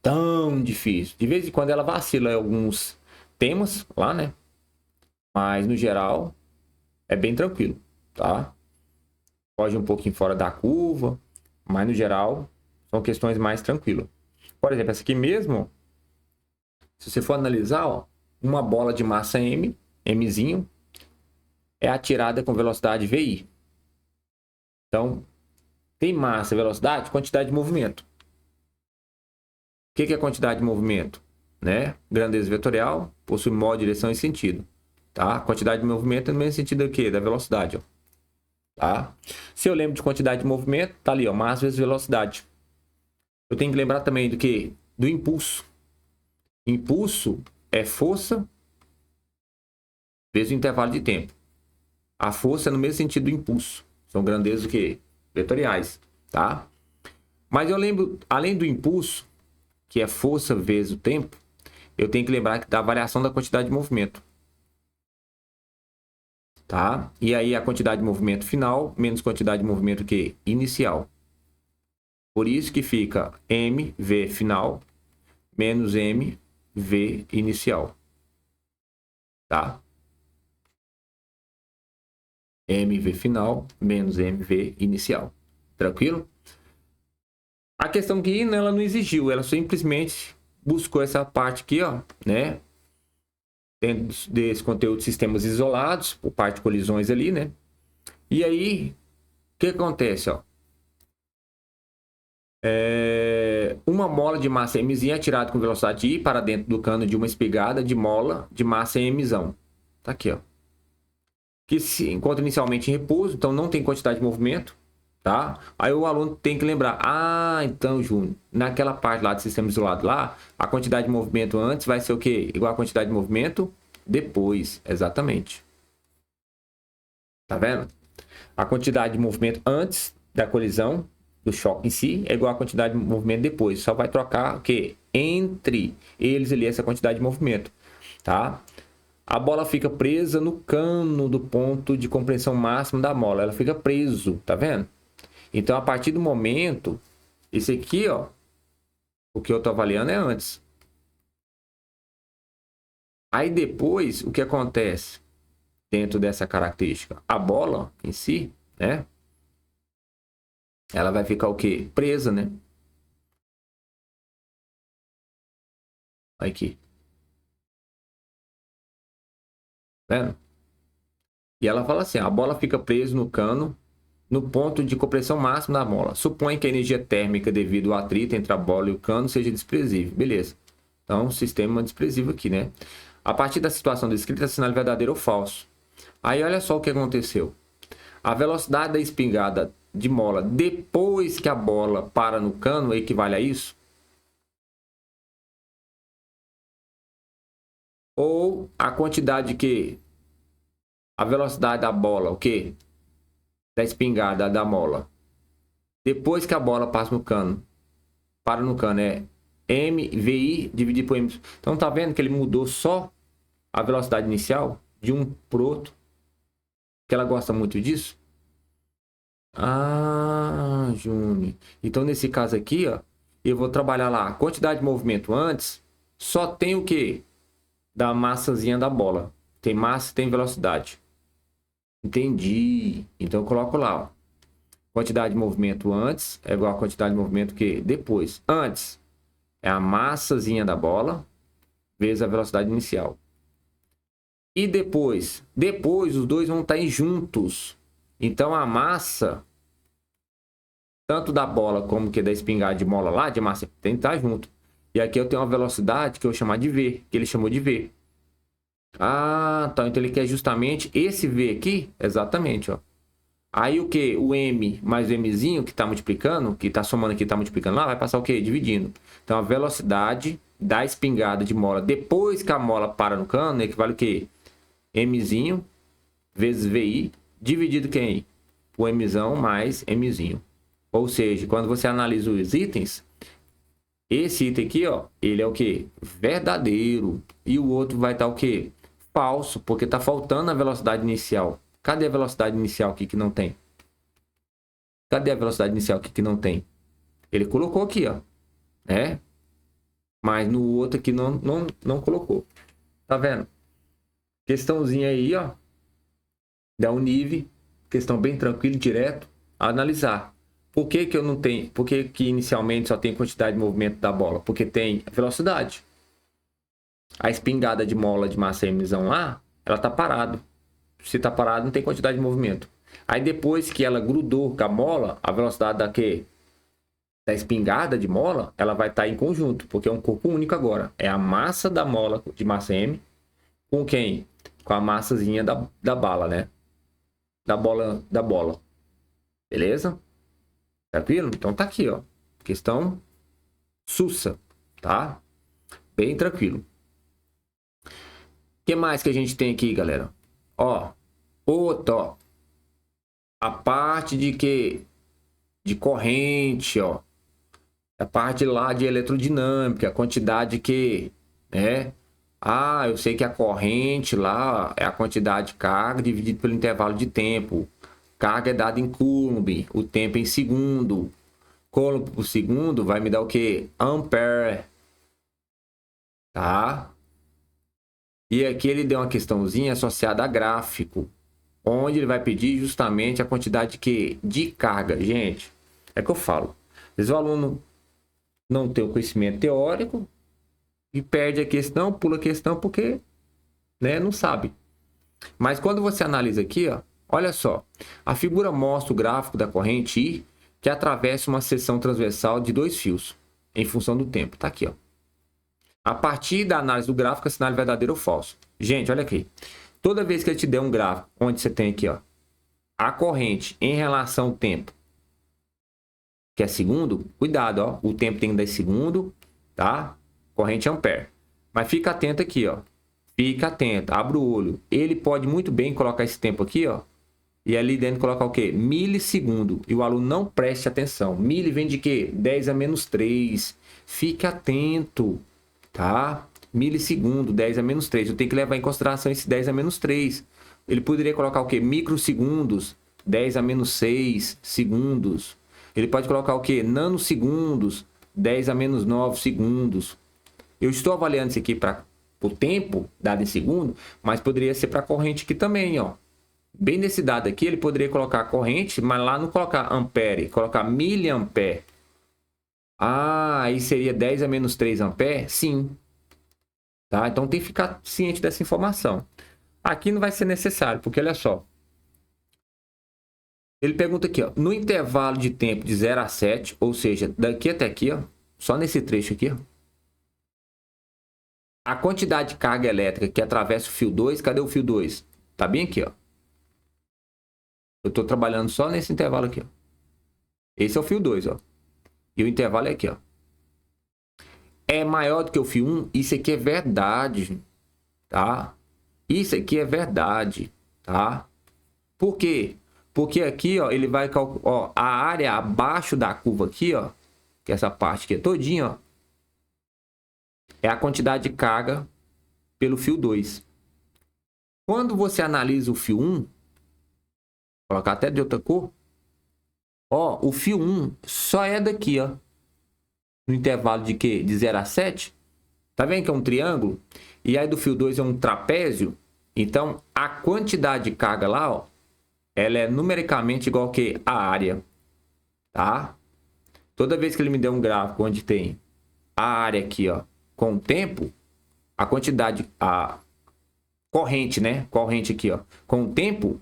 tão difíceis. De vez em quando ela vacila em alguns temas lá, né? Mas no geral é bem tranquilo, tá? Pode um pouquinho fora da curva, mas no geral são questões mais tranquilas. Por exemplo, essa aqui mesmo, se você for analisar, ó, uma bola de massa M, Mzinho, é atirada com velocidade VI. Então, tem massa, velocidade, quantidade de movimento. O que é quantidade de movimento? Né? Grandeza vetorial, possui modo, direção e sentido. Tá? Quantidade de movimento é no mesmo sentido do que? Da velocidade. Ó. Tá? Se eu lembro de quantidade de movimento, tá ali, ó, massa vezes velocidade. Eu tenho que lembrar também do que? Do impulso. Impulso é força vezes o intervalo de tempo. A força é no mesmo sentido do impulso. São grandezas do que? Vetoriais, tá? Mas eu lembro, além do impulso, que é força vezes o tempo, eu tenho que lembrar da variação da quantidade de movimento. Tá? E aí a quantidade de movimento final menos quantidade de movimento que inicial. Por isso que fica mv final menos mv inicial. Tá? mv final menos mv inicial. Tranquilo? A questão que ela não exigiu, ela simplesmente buscou essa parte aqui, ó, né? Dentro desse conteúdo de sistemas isolados, por parte de colisões ali, né? E aí, o que acontece, ó? Uma mola de massa Mzinha é atirada com velocidade I para dentro do cano de uma espigada de mola de massa Mzão. Tá aqui, ó. Que se encontra inicialmente em repouso, então não tem quantidade de movimento, tá? Aí o aluno tem que lembrar, então, Júnior, naquela parte lá do sistema isolado lá, a quantidade de movimento antes vai ser o quê? Igual a quantidade de movimento depois, exatamente. Tá vendo? A quantidade de movimento antes da colisão, do choque em si, é igual a quantidade de movimento depois. Só vai trocar o quê? Entre eles ali, essa quantidade de movimento, tá? A bola fica presa no cano do ponto de compressão máximo da mola. Ela fica preso, tá vendo? Então, a partir do momento, esse aqui, ó, o que eu tô avaliando é antes. Aí depois, o que acontece dentro dessa característica? A bola em si, né? Ela vai ficar o quê? Presa, né? Aqui. Tá vendo? E ela fala assim, a bola fica presa no cano no ponto de compressão máxima da mola. Supõe que a energia térmica devido ao atrito entre a bola e o cano seja desprezível. Beleza. Então, sistema desprezível aqui, né? A partir da situação descrita, sinal verdadeiro ou falso. Aí, olha só o que aconteceu. A velocidade da espingarda de mola depois que a bola para no cano equivale a isso? Ou a quantidade que a velocidade da bola, o quê? Da espingarda da mola. Depois que a bola passa no cano, para no cano, é MVI dividido por M. Então tá vendo que ele mudou só a velocidade inicial de um para o outro? Que ela gosta muito disso? Ah, Júnior. Então nesse caso aqui, ó, eu vou trabalhar lá a quantidade de movimento antes, só tem o que? Da massazinha da bola. Tem massa e tem velocidade. Entendi. Então eu coloco lá, ó. Quantidade de movimento antes é igual a quantidade de movimento que depois. Antes é a massazinha da bola vezes a velocidade inicial. E depois? Depois os dois vão estar juntos. Então a massa, tanto da bola como que da espingarda de mola lá, de massa, tem que estar junto. E aqui eu tenho uma velocidade que eu vou chamar de V, que ele chamou de V. Ah, tá. Então ele quer justamente esse V aqui, exatamente, ó. Aí o que? O M mais o Mzinho, que está multiplicando, que está somando aqui, está multiplicando lá, vai passar o quê? Dividindo. Então a velocidade da espingada de mola depois que a mola para no cano equivale o quê? Mzinho vezes VI dividido quem? O Mzão mais Mzinho. Ou seja, quando você analisa os itens, esse item aqui, ó, ele é o quê? Verdadeiro. E o outro vai estar o quê? Falso, porque está faltando a velocidade inicial. Cadê a velocidade inicial aqui que não tem? Cadê a velocidade inicial aqui que não tem? Ele colocou aqui, ó. Né? Mas no outro aqui não colocou. Tá vendo? Questãozinha aí, ó. Da Univ. Questão bem tranquila e direto. A analisar. Por que que eu não tenho? Por que que inicialmente só tem quantidade de movimento da bola? Porque tem velocidade. A espingada de mola de massa Mzão lá, ela tá parada. Se tá parado, não tem quantidade de movimento. Aí depois que ela grudou com a mola, a velocidade da espingada de mola, ela vai estar em conjunto, porque é um corpo único agora. É a massa da mola de massa M com quem? Com a massazinha da bala, né? Da bola. Beleza? Tranquilo? Então tá aqui, ó. Questão sussa, tá? Bem tranquilo. O que mais que a gente tem aqui, galera? Ó, ó. A parte de que? De corrente, ó. A parte lá de eletrodinâmica, a quantidade que, né? Ah, eu sei que a corrente lá é a quantidade de carga dividida pelo intervalo de tempo. Carga é dada em Coulomb, o tempo em segundo. Coulomb por segundo vai me dar o quê? Ampere. Tá? E aqui ele deu uma questãozinha associada a gráfico, onde ele vai pedir justamente a quantidade de carga. Gente, é que eu falo. Às vezes o aluno não tem o conhecimento teórico e perde a questão, pula a questão porque, né, não sabe. Mas quando você analisa aqui, ó, olha só. A figura mostra o gráfico da corrente I que atravessa uma seção transversal de 2 fios em função do tempo. Tá aqui, ó. A partir da análise do gráfico, assinale verdadeiro ou falso. Gente, olha aqui. Toda vez que ele te der um gráfico, onde você tem aqui, ó, a corrente em relação ao tempo, que é segundo, cuidado, ó. O tempo tem que dar segundo, tá? Corrente ampere. Mas fica atento aqui, ó. Fica atento, abre o olho. Ele pode muito bem colocar esse tempo aqui, ó. E ali dentro colocar o quê? Milissegundo. E o aluno não preste atenção. Mili vem de quê? 10 a menos 3. Fique atento, tá? Milissegundo, 10 a menos 3. Eu tenho que levar em consideração esse 10 a menos 3. Ele poderia colocar o quê? Microsegundos, 10 a menos 6 segundos. Ele pode colocar o quê? Nanosegundos, 10 a menos 9 segundos. Eu estou avaliando isso aqui para o tempo dado em segundo, mas poderia ser para a corrente aqui também, ó. Bem nesse dado aqui, ele poderia colocar a corrente, mas lá não colocar ampere, colocar miliampere. Ah, aí seria 10 a menos 3 ampere? Sim. Tá? Então tem que ficar ciente dessa informação. Aqui não vai ser necessário, porque olha só. Ele pergunta aqui, ó, no intervalo de tempo de 0 a 7, ou seja, daqui até aqui, ó, só nesse trecho aqui, ó, a quantidade de carga elétrica que atravessa o fio 2, cadê o fio 2? Tá bem aqui, ó. Eu estou trabalhando só nesse intervalo aqui, ó. Esse é o fio 2, ó. E o intervalo é aqui, ó. É maior do que o fio 1? Isso aqui é verdade, tá? Isso aqui é verdade, tá? Por quê? Porque aqui, ó, ele vai calcular, ó, a área abaixo da curva aqui, ó, que é essa parte aqui todinha, ó, é a quantidade de carga pelo fio 2. Quando você analisa o fio 1, vou colocar até de outra cor, ó, o fio 1 só é daqui, ó, no intervalo de quê? De 0 a 7. Tá vendo que é um triângulo? E aí do fio 2 é um trapézio. Então, a quantidade de carga lá, ó, ela é numericamente igual que a área, tá? Toda vez que ele me der um gráfico onde tem a área aqui, ó, com o tempo, a quantidade, a corrente, né? Corrente aqui, ó, com o tempo,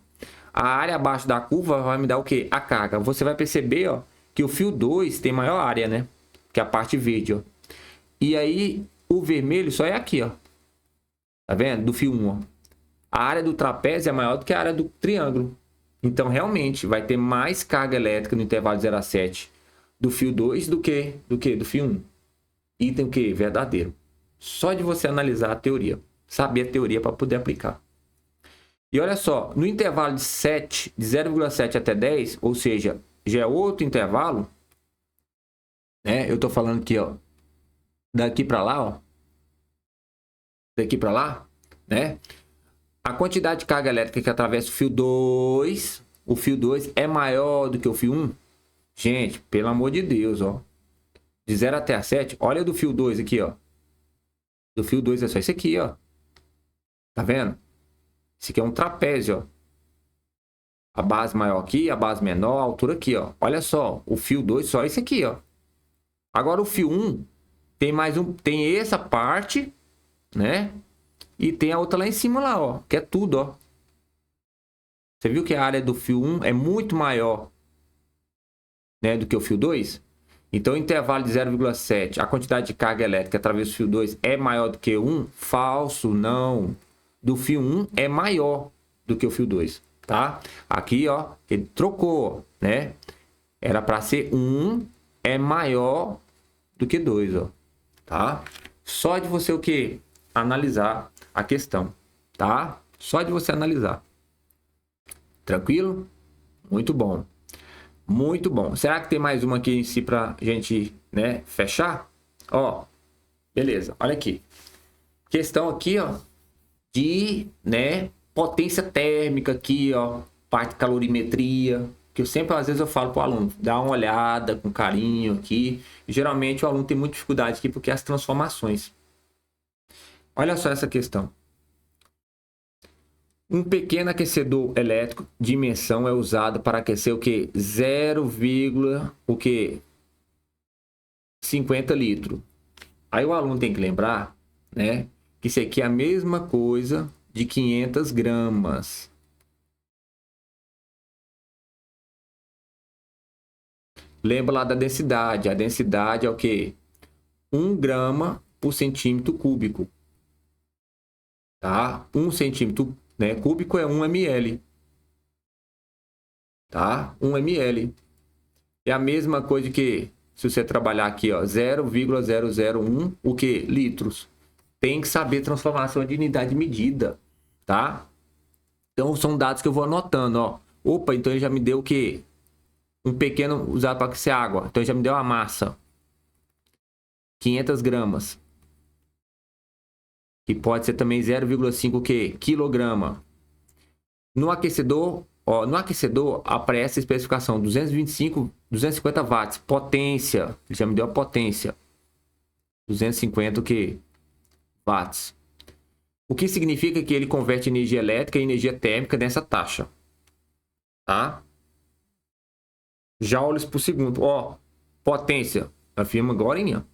a área abaixo da curva vai me dar o quê? A carga. Você vai perceber, ó, que o fio 2 tem maior área, né? Que é a parte verde, ó. E aí, o vermelho só é aqui, ó. Tá vendo? Do fio 1, ó. A área do trapézio é maior do que a área do triângulo, Então, realmente, vai ter mais carga elétrica no intervalo de 0 a 7 do fio 2 do que do fio 1. Item que verdadeiro. Só de você analisar a teoria, saber a teoria para poder aplicar. E olha só, no intervalo de 0,7 até 10, ou seja, já é outro intervalo, né? Eu tô falando aqui, ó, daqui para lá, ó, daqui para lá, né? A quantidade de carga elétrica que atravessa o fio 2 é maior do que o fio 1? Gente, pelo amor de Deus, ó. De 0 até a 7, olha do fio 2 aqui, ó. Do fio 2 é só esse aqui, ó. Tá vendo? Esse aqui é um trapézio, ó. A base maior aqui, a base menor, a altura aqui, ó. Olha só, o fio 2 só esse aqui, ó. Agora o fio 1 tem mais um, tem essa parte, né? E tem a outra lá em cima lá, ó, que é tudo, ó. Você viu que a área do fio 1 é muito maior, né, do que o fio 2? Então, o intervalo de 0,7, a quantidade de carga elétrica através do fio 2 é maior do que 1? Falso, não. Do fio 1 é maior do que o fio 2, tá? Aqui, ó, ele trocou, né? Era para ser 1, é maior do que 2, ó, tá? Só de você o quê? Analisar a questão, tá? Só de você analisar. Tranquilo? Muito bom. Muito bom. Será que tem mais uma aqui em si pra gente, né, fechar? Ó, beleza. Olha aqui. Questão aqui, ó, de, né, potência térmica aqui, ó, parte de calorimetria, que eu sempre, às vezes, eu falo pro aluno, dá uma olhada com carinho aqui. E, geralmente, o aluno tem muita dificuldade aqui porque as transformações. Olha só essa questão. Um pequeno aquecedor elétrico de dimensão é usado para aquecer o que? 0,50 litros. Aí o aluno tem que lembrar, né, que isso aqui é a mesma coisa de 500 gramas. Lembra lá da densidade. A densidade é o que? 1 grama por centímetro cúbico. Tá? 1 centímetro, né, cúbico é 1 ml. Tá? 1 ml. É a mesma coisa que, se você trabalhar aqui, ó, 0,001, o que? Litros. Tem que saber transformação de unidade de medida, tá? Então, são dados que eu vou anotando, ó. Opa, então ele já me deu o quê? Um pequeno usado para aquecer água. Então, ele já me deu a massa. 500 gramas. Que pode ser também 0,5 o quê? Quilograma. No aquecedor, ó, no aquecedor aparece a especificação 250 watts, potência. Ele já me deu a potência. 250 o quê? Watts. O que significa que ele converte energia elétrica em energia térmica nessa taxa. Tá? Joules por segundo. Ó, potência. Afirma agora, hein?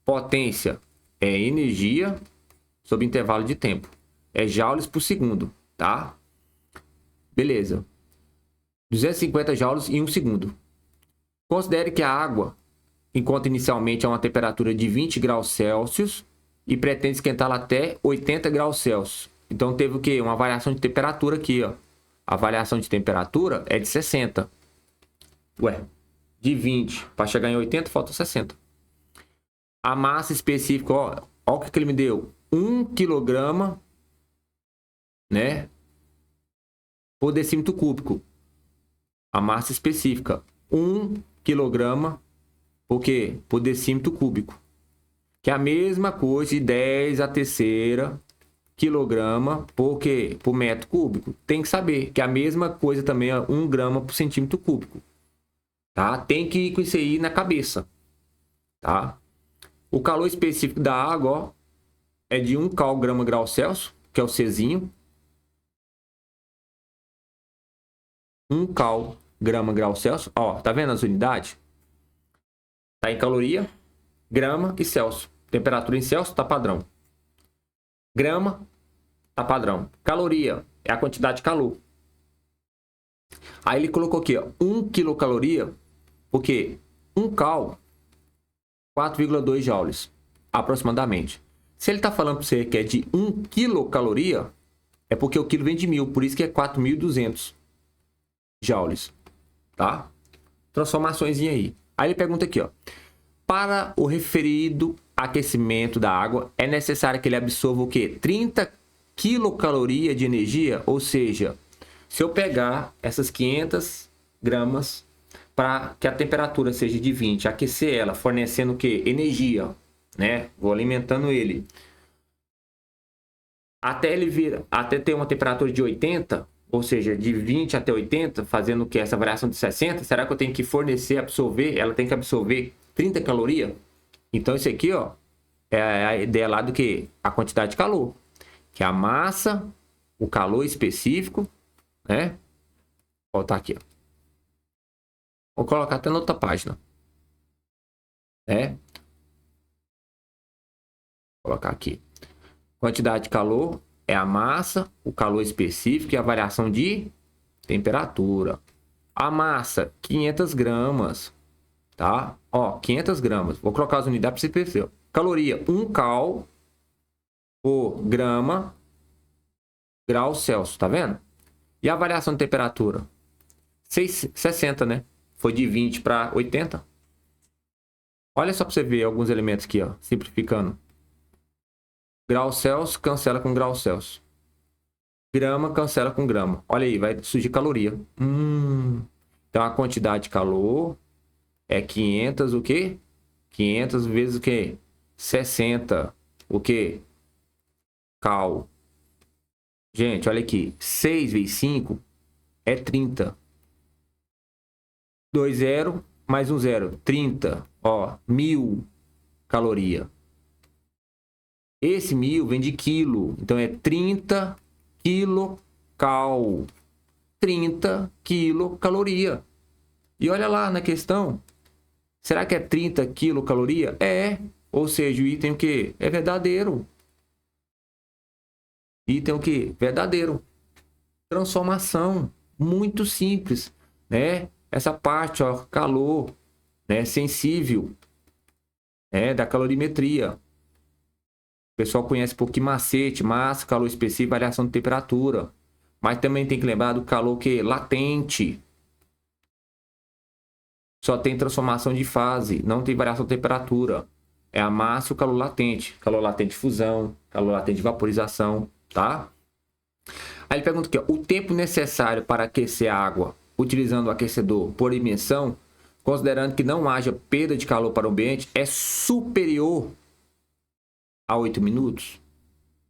Potência é energia sob intervalo de tempo. É joules por segundo, tá? Beleza. 250 joules em 1 segundo. Considere que a água encontra inicialmente a uma temperatura de 20 graus Celsius e pretende esquentá-la até 80 graus Celsius. Então teve o quê? Uma variação de temperatura aqui, ó. A variação de temperatura é de 60. Ué, de 20 para chegar em 80 falta 60. A massa específica, ó o que ele me deu. 1 quilograma, né, por decímetro cúbico. A massa específica, 1 quilograma por decímetro cúbico. Que é a mesma coisa de 10 a terceira quilograma por metro cúbico. Tem que saber que é a mesma coisa também é 1 grama por centímetro cúbico. Tá? Tem que ir com isso aí na cabeça. Tá? O calor específico da água, ó, é de 1 cal grama grau Celsius, que é o Czinho. 1 cal grama grau Celsius. Ó, tá vendo as unidades? Tá em caloria, grama e Celsius. Temperatura em Celsius tá padrão. Grama tá padrão. Caloria é a quantidade de calor. Aí ele colocou aqui, ó, 1 quilocaloria, porque 1 cal, 4,2 joules, aproximadamente. Se ele está falando para você que é de 1 quilocaloria, é porque o quilo vem de 1000, por isso que é 4.200 joules, tá? Transformações aí. Aí ele pergunta aqui, ó. Para o referido aquecimento da água, é necessário que ele absorva o quê? 30 quilocalorias de energia, ou seja, se eu pegar essas 500 gramas para que a temperatura seja de 20, aquecer ela, fornecendo o quê? Energia, né? Vou alimentando ele. Até ele vir, até ter uma temperatura de 80, ou seja, de 20 até 80, fazendo o que? Essa variação de 60, será que eu tenho que fornecer, absorver? Ela tem que absorver 30 calorias? Então, isso aqui, ó, é a ideia lá do que? A quantidade de calor. Que é a massa, o calor específico, né? Vou voltar aqui, ó. Vou colocar até na outra página. Né? Vou colocar aqui. Quantidade de calor é a massa, o calor específico e a variação de temperatura. A massa, 500 gramas, tá? Ó, 500 gramas. Vou colocar as unidades para você perceber. Caloria, 1 cal por grama, grau Celsius, tá vendo? E a variação de temperatura? 60, né? Foi de 20 para 80. Olha só para você ver alguns elementos aqui, ó, simplificando. Grau Celsius cancela com grau Celsius. Grama cancela com grama. Olha aí, vai surgir caloria. Então a quantidade de calor é 500 o quê? 500 vezes o quê? 60 o quê? Cal. Gente, olha aqui. 6 vezes 5 é 30. 2 0 mais 1 0. 30. Ó, 1000 caloria. Esse 1000 vem de quilo. Então é 30 quilocal. 30 quilocaloria. E olha lá na questão. Será que é 30 quilocaloria? É. Ou seja, o item o quê? É verdadeiro. Item o quê? Verdadeiro. Transformação. Muito simples, né? Essa parte, ó, calor, né? Sensível, né? Da calorimetria. O pessoal conhece um pouquinho macete, massa, calor específico, variação de temperatura. Mas também tem que lembrar do calor que é latente. Só tem transformação de fase, não tem variação de temperatura. É a massa e o calor latente. Calor latente de fusão, calor latente de vaporização, tá? Aí ele pergunta aqui, ó, o tempo necessário para aquecer a água utilizando o aquecedor por dimensão, considerando que não haja perda de calor para o ambiente, é superior a 8 minutos?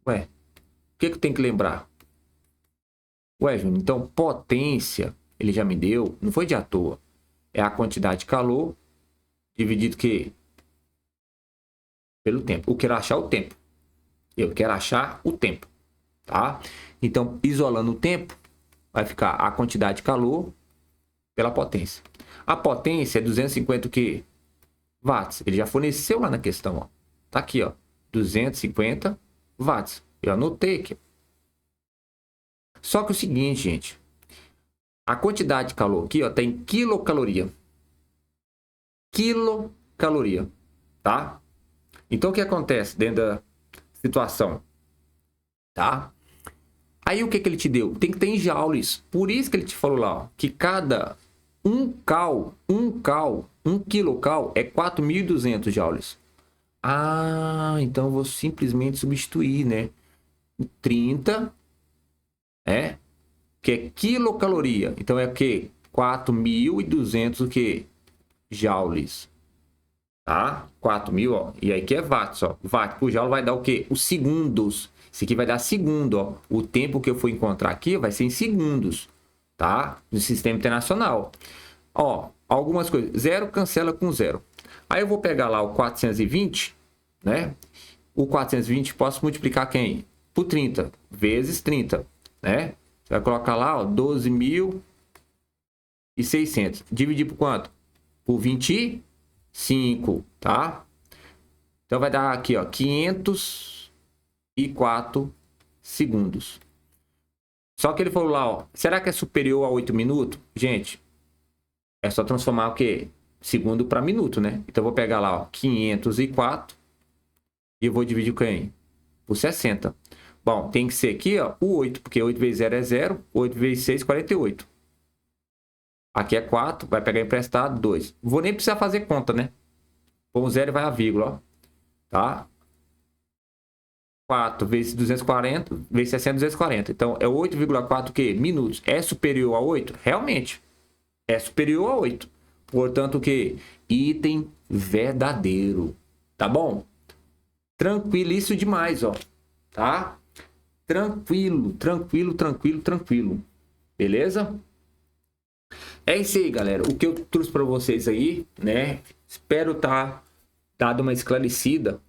Ué, o que eu tenho que lembrar? Ué, Júnior, então potência, ele já me deu, não foi de à toa. É a quantidade de calor dividido que pelo tempo. Eu quero achar o tempo. Eu quero achar o tempo, tá? Então, isolando o tempo, vai ficar a quantidade de calor pela potência. A potência é 250 o quê? Watts. Ele já forneceu lá na questão, ó. Tá aqui, ó. 250 watts. Eu anotei aqui. Só que é o seguinte, gente. A quantidade de calor aqui, ó, tá em quilocaloria. Quilocaloria, tá? Então, o que acontece dentro da situação? Tá? Aí, o que ele te deu? Tem que ter em joules. Por isso que ele te falou lá, ó, que cada 1 quilocal é 4.200 joules. Ah, então eu vou simplesmente substituir, né? 30, que é quilocaloria. Então é o quê? 4.200 o quê? Joules. Tá? 4.000, ó. E aí que é watts, ó. Watt por joule vai dar o quê? Os segundos. Isso aqui vai dar segundo, ó. O tempo que eu for encontrar aqui vai ser em segundos, tá? No sistema internacional. Ó, algumas coisas. 0 cancela com 0. Aí eu vou pegar lá o 420, né? O 420 posso multiplicar quem? Por 30, vezes 30, né? Você vai colocar lá, ó, 12.600. Dividir por quanto? Por 25, tá? Então vai dar aqui, ó, 504 segundos. Só que ele falou lá, ó, será que é superior a 8 minutos? Gente, é só transformar o quê? Segundo para minuto, né? Então eu vou pegar lá, ó, 504 e eu vou dividir com quem? Por 60. Bom, tem que ser aqui, ó, o 8, porque 8 vezes 0 é 0, 8 vezes 6, 48. Aqui é 4, vai pegar emprestado, 2. Vou nem precisar fazer conta, né? Põe o 0 e vai a vírgula, ó. Tá? 4 vezes 240, vezes 60, 240. Então, é 8,4 o quê? Minutos. É superior a 8? Realmente. É superior a 8. Portanto, o quê? Item verdadeiro. Tá bom? Tranquilíssimo demais, ó. Tá? Tranquilo, tranquilo, tranquilo, tranquilo. Beleza? É isso aí, galera. O que eu trouxe para vocês aí, né? Espero tá dado uma esclarecida,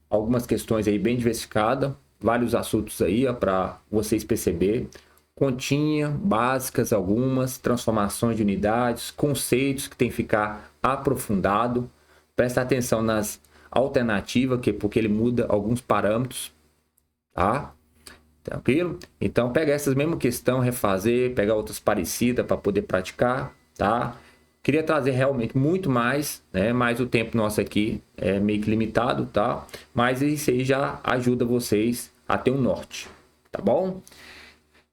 algumas questões aí bem diversificadas, vários assuntos aí, ó, para vocês perceber. Continha básicas, algumas transformações de unidades, conceitos que tem que ficar aprofundado. Presta atenção nas alternativas, porque ele muda alguns parâmetros, tá? Tranquilo? Então, pega essas mesmas questões, refazer, pegar outras parecidas para poder praticar, tá? Queria trazer realmente muito mais, né? Mas o tempo nosso aqui é meio que limitado, tá? Mas isso aí já ajuda vocês a ter um norte, tá bom?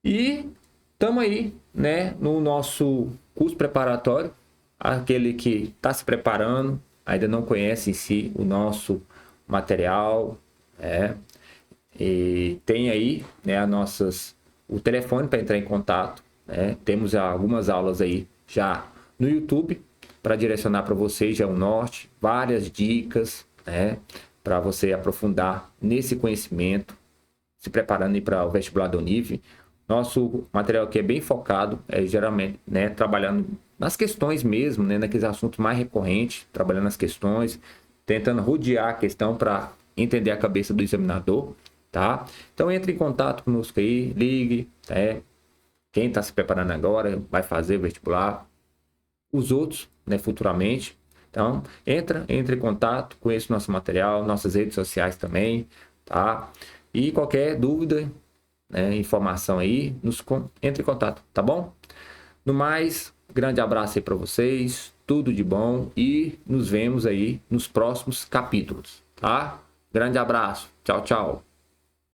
E estamos aí, né? No nosso curso preparatório, aquele que está se preparando, ainda não conhece em si o nosso material, e tem aí, né, o telefone para entrar em contato, né? Temos algumas aulas aí já no YouTube para direcionar para vocês já o norte, várias dicas, né, para você aprofundar nesse conhecimento, se preparando aí para o vestibular da Unif. Nosso material aqui é bem focado, geralmente, né, trabalhando nas questões mesmo, né, naqueles assuntos mais recorrentes, trabalhando nas questões, tentando rodear a questão para entender a cabeça do examinador. Tá? Então entre em contato conosco aí, ligue, né? Quem está se preparando agora vai fazer vestibular, os outros, né, futuramente. Então entre em contato, conheça o nosso material, nossas redes sociais também, tá? E qualquer dúvida, né, informação aí, entre em contato, tá bom? No mais, grande abraço aí para vocês, tudo de bom e nos vemos aí nos próximos capítulos, tá? Grande abraço, tchau, tchau.